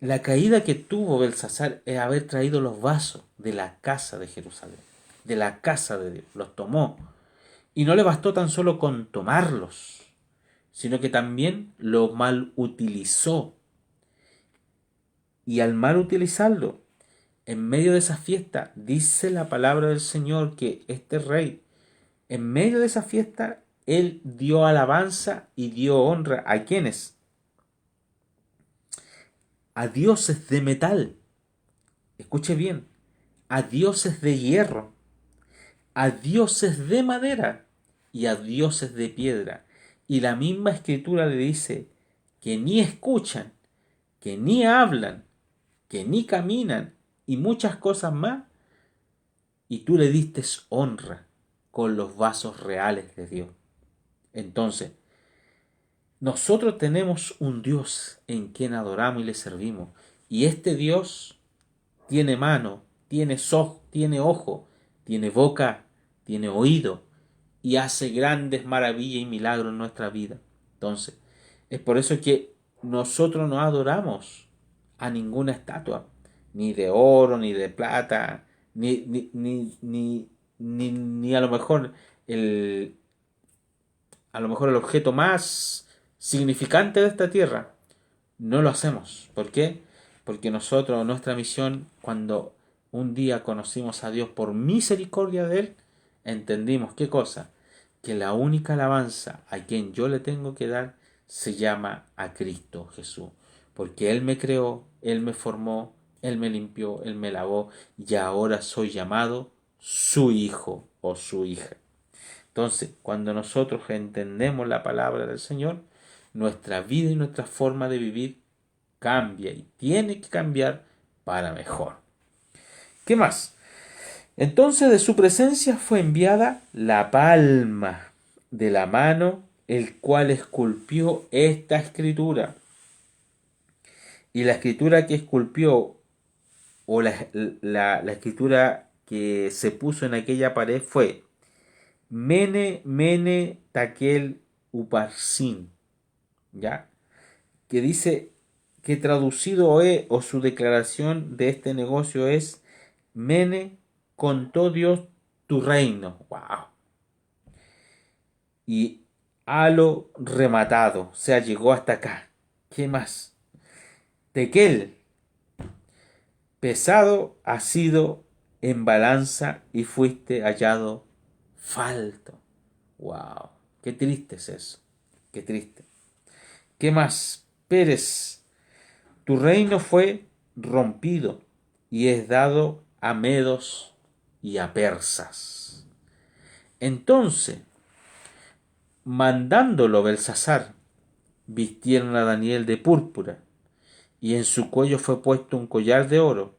la caída que tuvo Belsasar es haber traído los vasos de la casa de Jerusalén, de la casa de Dios. Los tomó. Y no le bastó tan solo con tomarlos, sino que también los mal utilizó. Y al mal utilizarlo, en medio de esa fiesta, dice la palabra del Señor que este rey, en medio de esa fiesta, él dio alabanza y dio honra a quienes, a dioses de metal, escuche bien, a dioses de hierro, a dioses de madera y a dioses de piedra. Y la misma escritura le dice que ni escuchan, que ni hablan, que ni caminan y muchas cosas más. Y tú le diste honra con los vasos reales de Dios. Entonces, nosotros tenemos un Dios en quien adoramos y le servimos. Y este Dios tiene mano, tiene ojo, tiene boca, tiene oído y hace grandes maravillas y milagros en nuestra vida. Entonces, es por eso que nosotros no adoramos a ninguna estatua, ni de oro, ni de plata, ni a lo mejor el objeto más significante de esta tierra. No lo hacemos. ¿Por qué? Porque nosotros, nuestra misión, cuando un día conocimos a Dios por misericordia de Él, entendimos qué cosa, que la única alabanza a quien yo le tengo que dar se llama a Cristo Jesús, porque Él me creó, Él me formó, Él me limpió, Él me lavó y ahora soy llamado su hijo o su hija. Entonces, cuando nosotros entendemos la palabra del Señor, nuestra vida y nuestra forma de vivir cambia y tiene que cambiar para mejor. ¿Qué más? Entonces de su presencia fue enviada la palma de la mano, el cual esculpió esta escritura. Y la escritura que esculpió, o la escritura que se puso en aquella pared fue Mene, Mene, Takel, Uparsin. ¿Ya? Que dice que traducido es, o su declaración de este negocio es, Mene, contó Dios tu reino. ¡Wow! Y halo rematado, o sea, llegó hasta acá. ¿Qué más? Tequel, pesado ha sido en balanza y fuiste hallado falto. ¡Wow! Qué triste es eso. Qué triste. ¿Qué más? Pérez, tu reino fue rompido y es dado a medos y a persas. Entonces, mandándolo Belsasar, vistieron a Daniel de púrpura, y en su cuello fue puesto un collar de oro,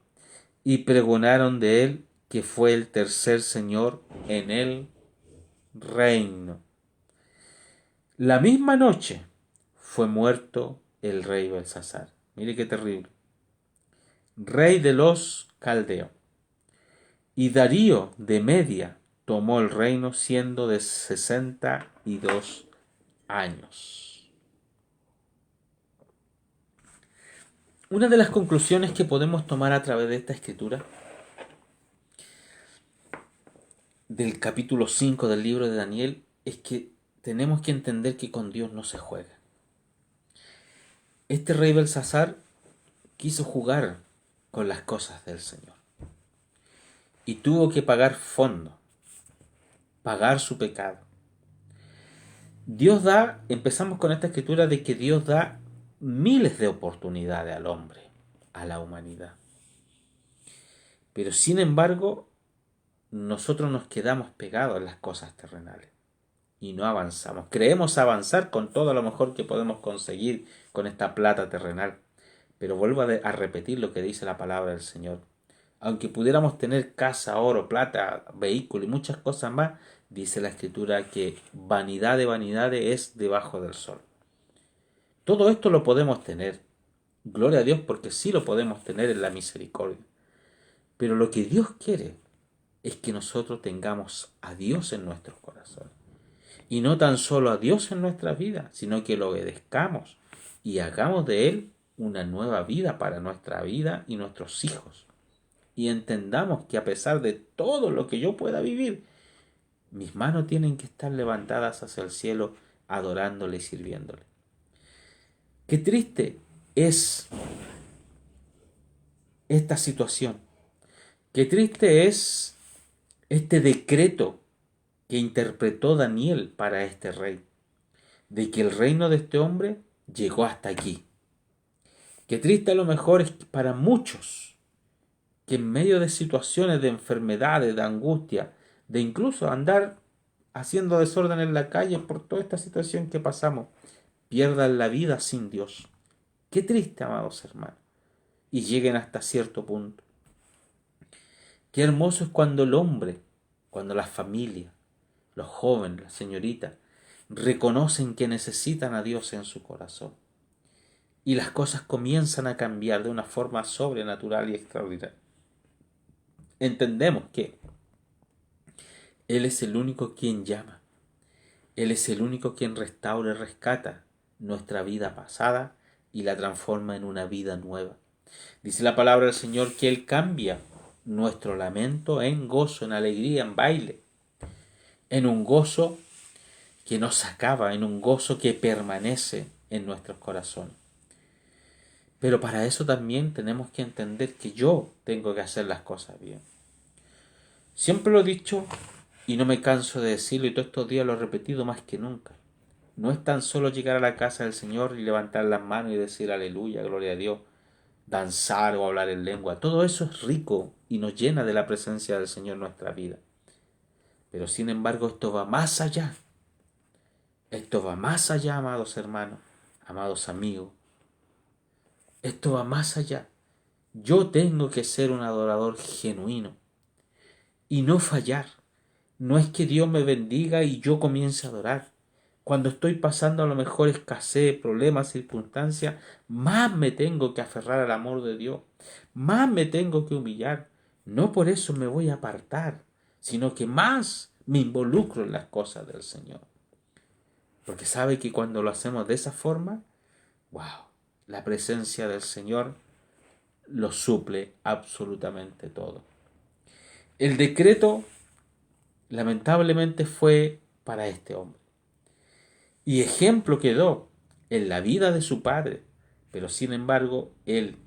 y pregonaron de él que fue el tercer señor en el reino. La misma noche fue muerto el rey Belsasar. Mire qué terrible. Rey de los caldeos. Y Darío de Media tomó el reino siendo de 62 años. Una de las conclusiones que podemos tomar a través de esta escritura, del capítulo 5 del libro de Daniel, es que tenemos que entender que con Dios no se juega. Este rey Belsasar quiso jugar con las cosas del Señor y tuvo que pagar fondo, pagar su pecado. Dios da, empezamos con esta escritura de que Dios da miles de oportunidades al hombre, a la humanidad. Pero sin embargo, nosotros nos quedamos pegados en las cosas terrenales y no avanzamos. Creemos avanzar con todo lo mejor que podemos conseguir con esta plata terrenal. Pero vuelvo a repetir lo que dice la palabra del Señor. Aunque pudiéramos tener casa, oro, plata, vehículo y muchas cosas más, dice la Escritura que vanidad de vanidades es debajo del sol. Todo esto lo podemos tener. Gloria a Dios porque sí lo podemos tener en la misericordia. Pero lo que Dios quiere es que nosotros tengamos a Dios en nuestros corazones. Y no tan solo a Dios en nuestra vida, sino que lo obedezcamos y hagamos de Él una nueva vida para nuestra vida y nuestros hijos. Y entendamos que a pesar de todo lo que yo pueda vivir, mis manos tienen que estar levantadas hacia el cielo, adorándole y sirviéndole. Qué triste es esta situación. Qué triste es este decreto que interpretó Daniel para este rey, de que el reino de este hombre llegó hasta aquí. Qué triste a lo mejor es para muchos que en medio de situaciones de enfermedades, de angustia, de incluso andar haciendo desorden en la calle por toda esta situación que pasamos, pierdan la vida sin Dios. Qué triste, amados hermanos, y lleguen hasta cierto punto. Qué hermoso es cuando el hombre, cuando la familia, los jóvenes, las señoritas, reconocen que necesitan a Dios en su corazón. Y las cosas comienzan a cambiar de una forma sobrenatural y extraordinaria. Entendemos que Él es el único quien llama. Él es el único quien restaura y rescata nuestra vida pasada y la transforma en una vida nueva. Dice la palabra del Señor que Él cambia nuestro lamento en gozo, en alegría, en baile, en un gozo que no se acaba, en un gozo que permanece en nuestros corazones. Pero para eso también tenemos que entender que yo tengo que hacer las cosas bien. Siempre lo he dicho y no me canso de decirlo, y todos estos días lo he repetido más que nunca. No es tan solo llegar a la casa del Señor y levantar las manos y decir aleluya, gloria a Dios, danzar o hablar en lengua. Todo eso es rico y nos llena de la presencia del Señor en nuestra vida. Pero sin embargo esto va más allá. Esto va más allá, amados hermanos, amados amigos. Esto va más allá. Yo tengo que ser un adorador genuino y no fallar. No es que Dios me bendiga y yo comience a adorar. Cuando estoy pasando a lo mejor escasez, problemas, circunstancias, más me tengo que aferrar al amor de Dios. Más me tengo que humillar. No por eso me voy a apartar, sino que más me involucro en las cosas del Señor. Porque sabe que cuando lo hacemos de esa forma, wow, la presencia del Señor lo suple absolutamente todo. El decreto lamentablemente fue para este hombre. Y ejemplo quedó en la vida de su padre, pero sin embargo él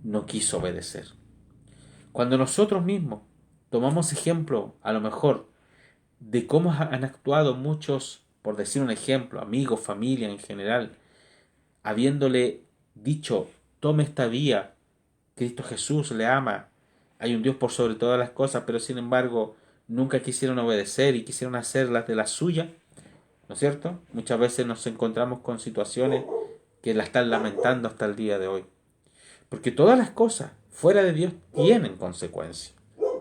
no quiso obedecer. Cuando nosotros mismos tomamos ejemplo, a lo mejor, de cómo han actuado muchos, por decir un ejemplo, amigos, familia en general, habiéndole dicho, tome esta vía, Cristo Jesús le ama, hay un Dios por sobre todas las cosas, pero sin embargo nunca quisieron obedecer y quisieron hacer las de la suya, ¿no es cierto? Muchas veces nos encontramos con situaciones que la están lamentando hasta el día de hoy. Porque todas las cosas fuera de Dios tienen consecuencias.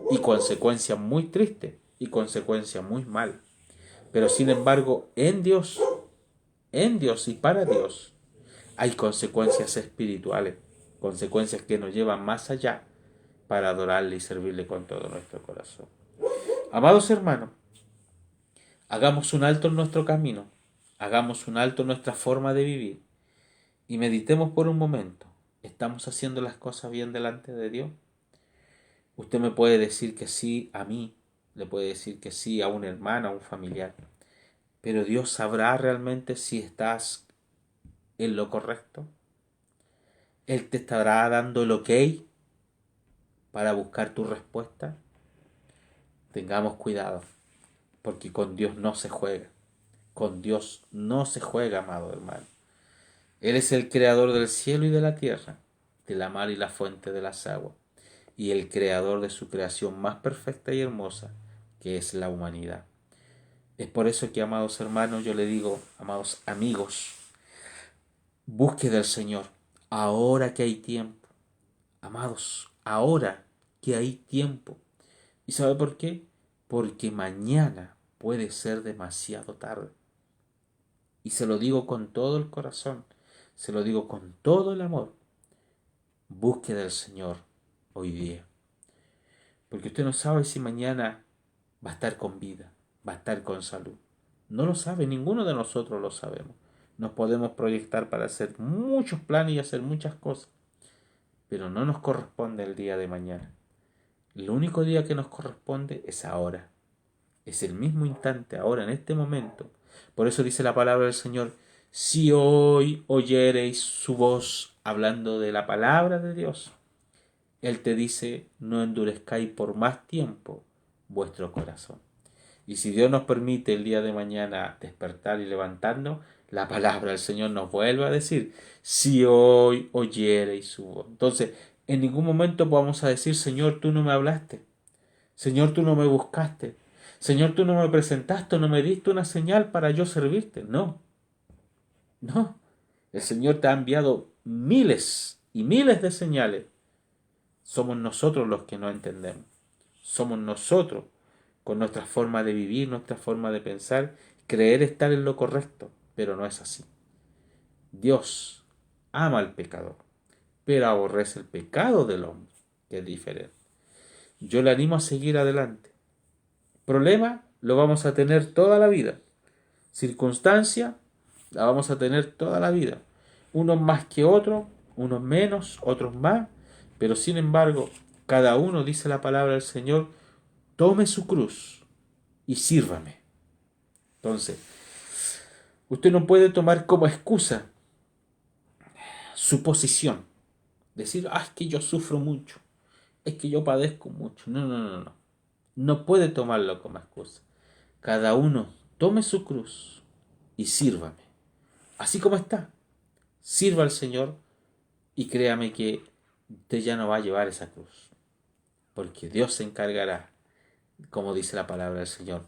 Y consecuencias muy tristes y consecuencias muy malas. Pero sin embargo, en Dios y para Dios, hay consecuencias espirituales. Consecuencias que nos llevan más allá para adorarle y servirle con todo nuestro corazón. Amados hermanos, hagamos un alto en nuestro camino, hagamos un alto en nuestra forma de vivir y meditemos por un momento. ¿Estamos haciendo las cosas bien delante de Dios? Usted me puede decir que sí a mí, le puede decir que sí a un hermano, a un familiar, pero Dios sabrá realmente si estás en lo correcto. Él te estará dando el ok para buscar tu respuesta. Tengamos cuidado, porque con Dios no se juega. Con Dios no se juega, amado hermano. Él es el creador del cielo y de la tierra, de la mar y la fuente de las aguas, y el creador de su creación más perfecta y hermosa, que es la humanidad. Es por eso que, amados hermanos, yo le digo, amados amigos, busque del Señor, ahora que hay tiempo. Amados, ahora que hay tiempo. ¿Y sabe por qué? Porque mañana puede ser demasiado tarde. Y se lo digo con todo el corazón, se lo digo con todo el amor. Busque del Señor hoy día. Porque usted no sabe si mañana va a estar con vida, va a estar con salud. No lo sabe, ninguno de nosotros lo sabemos. Nos podemos proyectar para hacer muchos planes y hacer muchas cosas, pero no nos corresponde el día de mañana. El único día que nos corresponde es ahora. Es el mismo instante, ahora, en este momento. Por eso dice la palabra del Señor, si hoy oyereis su voz, hablando de la palabra de Dios, Él te dice, no endurezcáis por más tiempo vuestro corazón. Y si Dios nos permite el día de mañana despertar y levantarnos, la palabra del Señor nos vuelve a decir, si hoy oyereis su voz. Entonces, en ningún momento vamos a decir, Señor, tú no me hablaste. Señor, tú no me buscaste. Señor, tú no me presentaste, no me diste una señal para yo servirte. No, no. El Señor te ha enviado miles y miles de señales. Somos nosotros los que no entendemos. Somos nosotros, con nuestra forma de vivir, nuestra forma de pensar, creer estar en lo correcto, pero no es así. Dios ama al pecador, pero aborrece el pecado del hombre, que es diferente. Yo le animo a seguir adelante. Problema lo vamos a tener toda la vida. Circunstancia la vamos a tener toda la vida. Unos más que otros, unos menos, otros más, pero sin embargo, cada uno, dice la palabra del Señor, tome su cruz y sírvame. Entonces, usted no puede tomar como excusa su posición. Decir, es que yo sufro mucho, es que yo padezco mucho. No, no, no, no. No puede tomarlo como excusa. Cada uno tome su cruz y sírvame. Así como está. Sirva al Señor y créame que usted ya no va a llevar esa cruz. Porque Dios se encargará, como dice la palabra del Señor,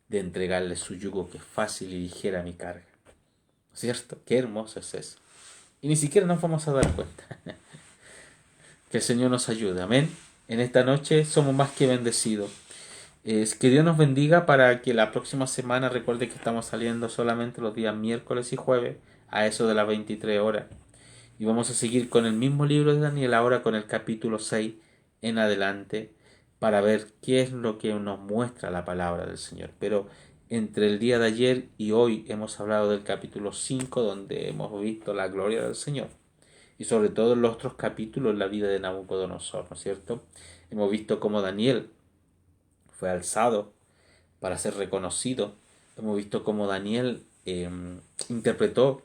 de entregarle su yugo, que es fácil y ligera mi carga. ¿Cierto? Qué hermoso es eso. Y ni siquiera nos vamos a dar cuenta. Que el Señor nos ayude. Amén. En esta noche somos más que bendecidos. Que Dios nos bendiga para que la próxima semana, recuerde que estamos saliendo solamente los días miércoles y jueves a eso de las 23 horas. Y vamos a seguir con el mismo libro de Daniel, ahora con el capítulo 6 en adelante, para ver qué es lo que nos muestra la palabra del Señor. Pero entre el día de ayer y hoy hemos hablado del capítulo 5, donde hemos visto la gloria del Señor. Y sobre todo en los otros capítulos, la vida de Nabucodonosor, ¿no es cierto? Hemos visto cómo Daniel fue alzado para ser reconocido. Hemos visto cómo Daniel interpretó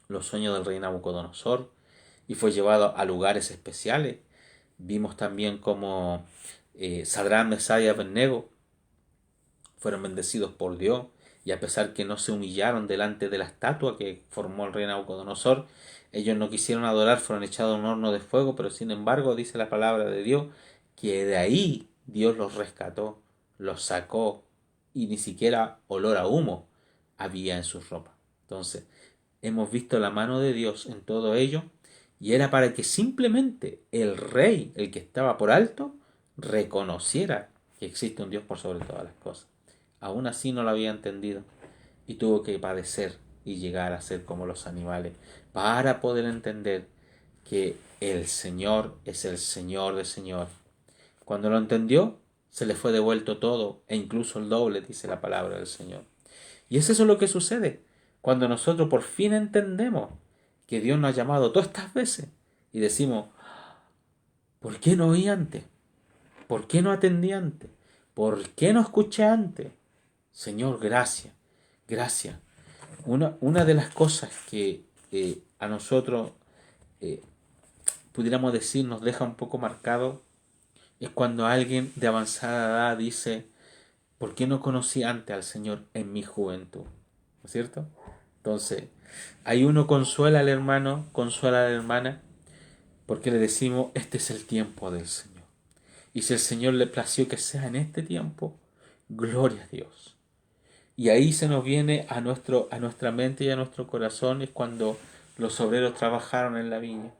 los sueños del rey Nabucodonosor y fue llevado a lugares especiales. Vimos también cómo Sadrán, Mesach y Abednego fueron bendecidos por Dios, y a pesar que no se humillaron delante de la estatua que formó el rey Nabucodonosor, ellos no quisieron adorar, fueron echados a un horno de fuego, pero sin embargo dice la palabra de Dios que de ahí Dios los rescató, los sacó, y ni siquiera olor a humo había en sus ropas. Entonces, hemos visto la mano de Dios en todo ello, y era para que simplemente el rey, el que estaba por alto, reconociera que existe un Dios por sobre todas las cosas. Aún así no lo había entendido y tuvo que padecer y llegar a ser como los animales para poder entender que el Señor es el Señor de Señor. Cuando lo entendió, se le fue devuelto todo, e incluso el doble, dice la palabra del Señor. Y es eso lo que sucede cuando nosotros por fin entendemos que Dios nos ha llamado todas estas veces y decimos, ¿por qué no oí antes? ¿Por qué no atendí antes? ¿Por qué no escuché antes? Señor, gracias, gracias. Una de las cosas que a nosotros, pudiéramos decir, nos deja un poco marcado, es cuando alguien de avanzada edad dice, ¿por qué no conocí antes al Señor en mi juventud? ¿No es cierto? Entonces, ahí uno consuela al hermano, consuela a la hermana, porque le decimos, este es el tiempo del Señor. Y si el Señor le plació que sea en este tiempo, gloria a Dios. Y ahí se nos viene a nuestra mente y a nuestro corazón, es cuando los obreros trabajaron en la viña.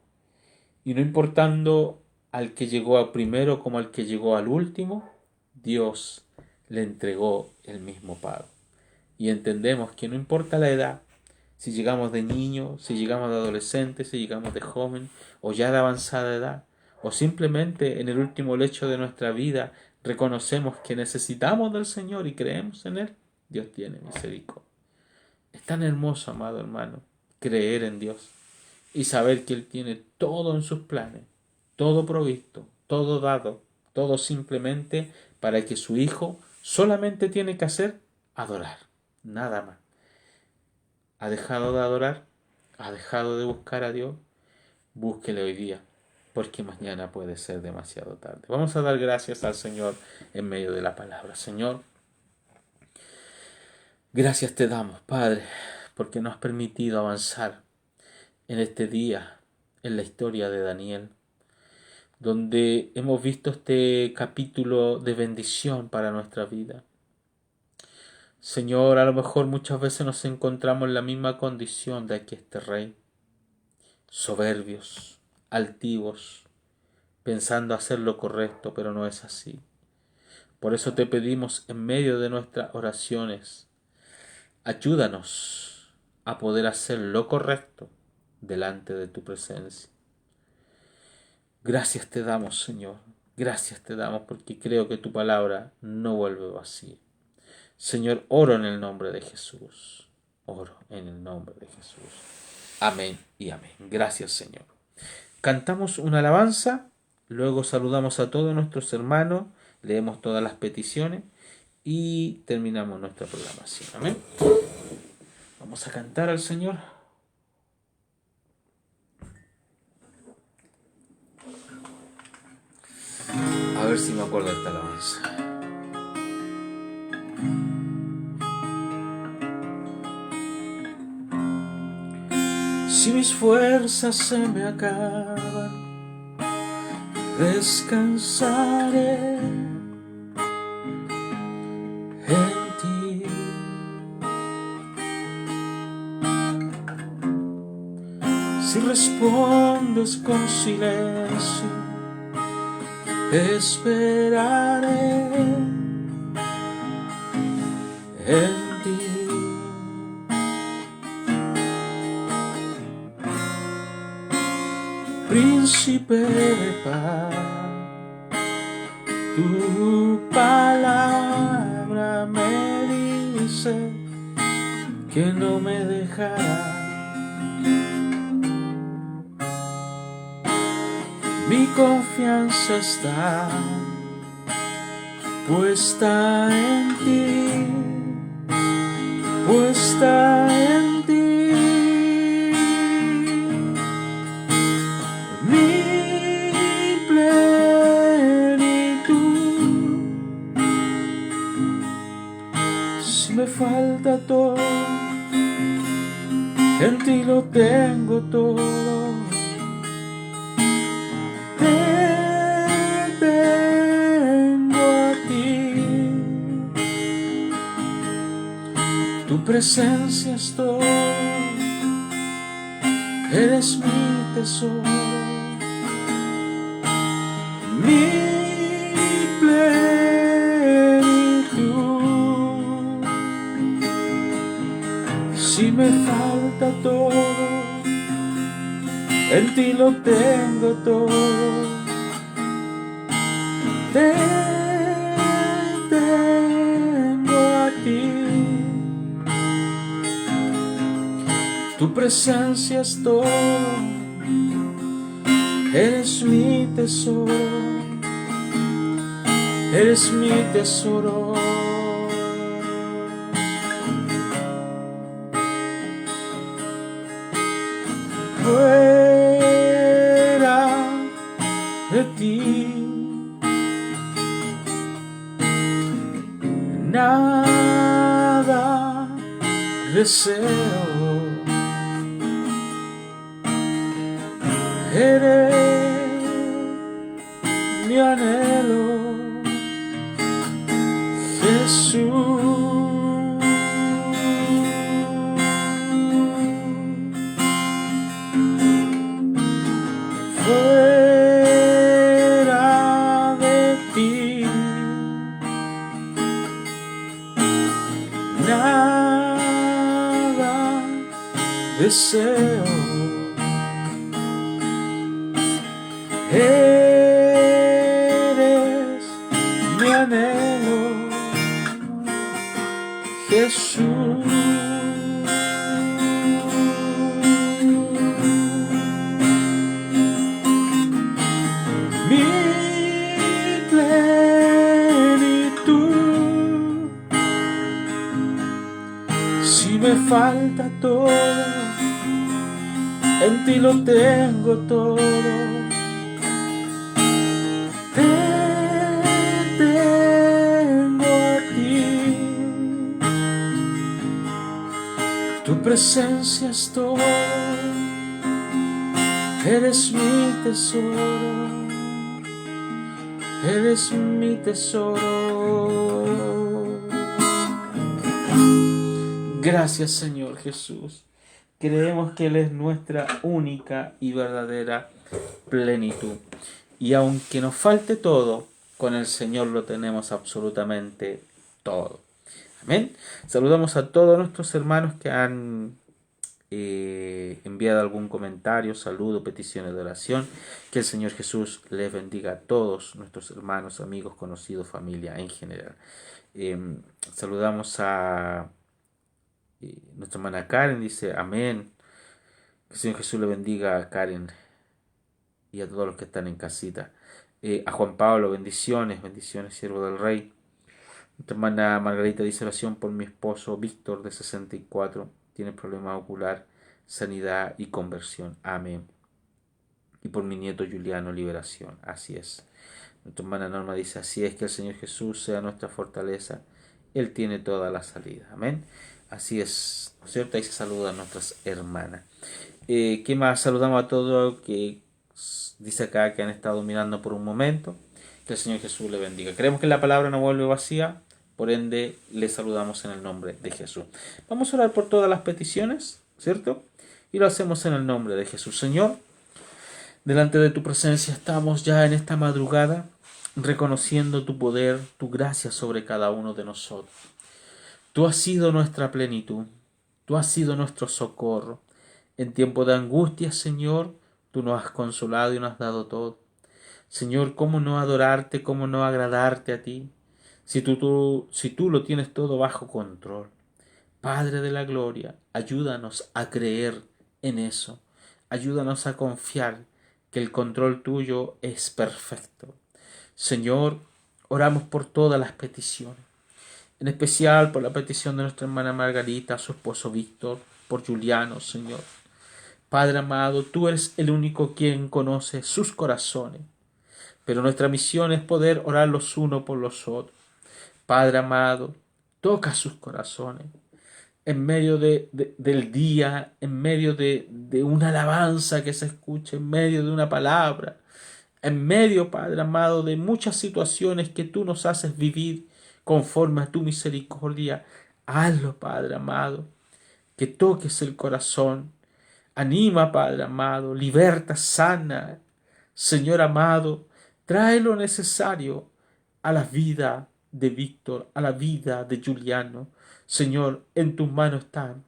Y no importando al que llegó al primero como al que llegó al último, Dios le entregó el mismo pago. Y entendemos que no importa la edad, si llegamos de niño, si llegamos de adolescente, si llegamos de joven o ya de avanzada edad, o simplemente en el último lecho de nuestra vida reconocemos que necesitamos del Señor y creemos en Él, Dios tiene misericordia. Es tan hermoso, amado hermano, creer en Dios y saber que Él tiene todo en sus planes, todo provisto, todo dado, todo simplemente para que su Hijo solamente tiene que hacer adorar, nada más. ¿Ha dejado de adorar? ¿Ha dejado de buscar a Dios? Búsquele hoy día, porque mañana puede ser demasiado tarde. Vamos a dar gracias al Señor en medio de la palabra. Señor, gracias te damos, Padre, porque nos has permitido avanzar en este día, en la historia de Daniel, donde hemos visto este capítulo de bendición para nuestra vida. Señor, a lo mejor muchas veces nos encontramos en la misma condición de que este rey, soberbios, altivos, pensando hacer lo correcto, pero no es así. Por eso te pedimos en medio de nuestras oraciones, ayúdanos a poder hacer lo correcto delante de tu presencia. Gracias te damos, Señor. Gracias te damos porque creo que tu palabra no vuelve vacía. Señor, oro en el nombre de Jesús. Oro en el nombre de Jesús. Amén y amén. Gracias, Señor. Cantamos una alabanza, luego saludamos a todos nuestros hermanos, leemos todas las peticiones y terminamos nuestra programación. Amén. Vamos a cantar al Señor. A ver si me acuerdo de esta alabanza. Si mis fuerzas se me acaban, descansaré en ti. Si respondes con silencio, esperaré en ti. Príncipe de paz, tu palabra me dice que no me dejará. Mi confianza está puesta en ti, puesta en ti. Mi plenitud. Si me falta todo, en ti lo tengo todo. Tu presencia es todo, eres mi tesoro, mi plenitud. Si me falta todo, en ti lo tengo todo. Te tengo a ti. Tu presencia es todo, eres mi tesoro, eres mi tesoro. Fuera de ti nada deseo. Eres mi anhelo, Jesús. nada deseo. Eres mi anhelo, Jesús. Mi plenitud. Si me falta todo, en ti lo tengo todo. Te tengo a ti. Tu presencia es todo. Eres mi tesoro. Eres mi tesoro. Gracias, Señor Jesús. Creemos que Él es nuestra única y verdadera plenitud. Y aunque nos falte todo, con el Señor lo tenemos absolutamente todo. Amén. Saludamos a todos nuestros hermanos que han enviado algún comentario, saludo, peticiones de oración. Que el Señor Jesús les bendiga a todos nuestros hermanos, amigos, conocidos, familia en general. Saludamos a nuestra hermana Karen, dice amén. Que el Señor Jesús le bendiga a Karen y a todos los que están en casita. A Juan Pablo, bendiciones, siervo del Rey. Nuestra hermana Margarita dice oración por mi esposo Víctor de 64, tiene problema ocular, sanidad y conversión. Amén. Y por mi nieto Juliano, liberación. Así es. Nuestra hermana Norma dice, así es, que el Señor Jesús sea nuestra fortaleza. Él tiene toda la salida. Amén. Así es, ¿no es cierto? Ahí se saludan nuestras hermanas. ¿Qué más? Saludamos a todos que dice acá que han estado mirando por un momento. Que el Señor Jesús le bendiga. Creemos que la palabra no vuelve vacía. Por ende, le saludamos en el nombre de Jesús. Vamos a orar por todas las peticiones, ¿cierto? Y lo hacemos en el nombre de Jesús. Señor, delante de tu presencia estamos ya en esta madrugada, reconociendo tu poder, tu gracia sobre cada uno de nosotros. Tú has sido nuestra plenitud. Tú has sido nuestro socorro. En tiempo de angustia, Señor, tú nos has consolado y nos has dado todo. Señor, ¿cómo no adorarte, cómo no agradarte a ti? Si tú lo tienes todo bajo control. Padre de la gloria, ayúdanos a creer en eso. Ayúdanos a confiar que el control tuyo es perfecto. Señor, oramos por todas las peticiones. En especial por la petición de nuestra hermana Margarita, su esposo Víctor, por Juliano, Señor. Padre amado, tú eres el único quien conoce sus corazones. Pero nuestra misión es poder orar los unos por los otros. Padre amado, toca sus corazones en medio del día, en medio de una alabanza que se escuche, en medio de una palabra, en medio, Padre amado, de muchas situaciones que tú nos haces vivir conforme a tu misericordia. Hazlo, Padre amado, que toques el corazón. Anima, Padre amado, liberta, sana. Señor amado, trae lo necesario a la vida de Víctor, a la vida de Juliano. Señor, en tus manos están,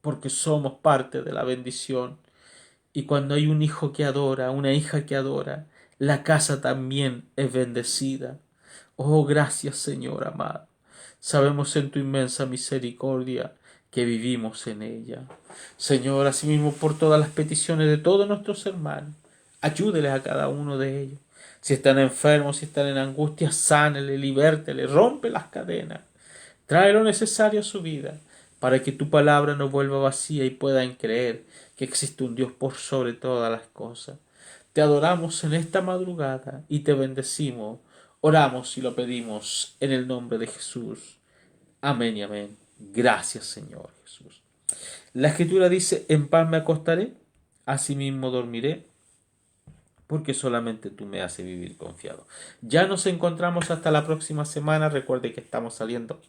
porque somos parte de la bendición. Y cuando hay un hijo que adora, una hija que adora, la casa también es bendecida. Oh, gracias, Señor amado. Sabemos en tu inmensa misericordia que vivimos en ella. Señor, asimismo por todas las peticiones de todos nuestros hermanos, ayúdeles a cada uno de ellos. Si están enfermos, si están en angustia, sánele, libértele, rompe las cadenas. Trae lo necesario a su vida para que tu palabra no vuelva vacía y puedan creer que existe un Dios por sobre todas las cosas. Te adoramos en esta madrugada y te bendecimos. Oramos y lo pedimos en el nombre de Jesús. Amén y amén. Gracias, Señor Jesús. La Escritura dice, en paz me acostaré, asimismo dormiré, porque solamente tú me haces vivir confiado. Ya nos encontramos hasta la próxima semana. Recuerde que estamos saliendo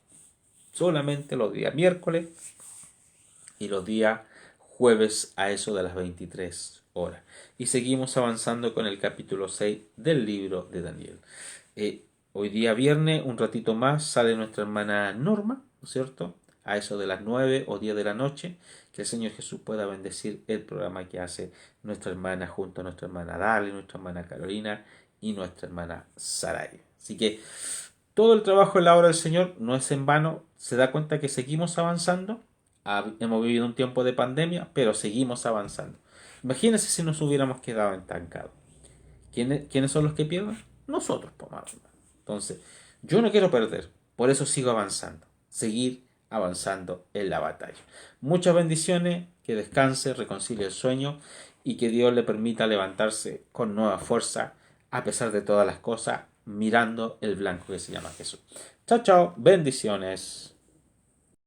solamente los días miércoles y los días jueves a eso de las 23 horas. Y seguimos avanzando con el capítulo 6 del libro de Daniel. Hoy día viernes, un ratito más, sale nuestra hermana Norma, ¿no es cierto? A eso de las 9 o 10 de la noche, que el Señor Jesús pueda bendecir el programa que hace nuestra hermana junto a nuestra hermana Dali, nuestra hermana Carolina y nuestra hermana Saray. Así que todo el trabajo en la obra del Señor no es en vano. Se da cuenta que seguimos avanzando. Hemos vivido un tiempo de pandemia, pero seguimos avanzando. Imagínense si nos hubiéramos quedado estancados. ¿Quiénes son los que pierden? Nosotros, por más. Entonces, yo no quiero perder. Por eso sigo avanzando. Seguir avanzando en la batalla. Muchas bendiciones. Que descanse, reconcilie el sueño y que Dios le permita levantarse con nueva fuerza a pesar de todas las cosas, mirando el blanco que se llama Jesús. Chao, chao. Bendiciones.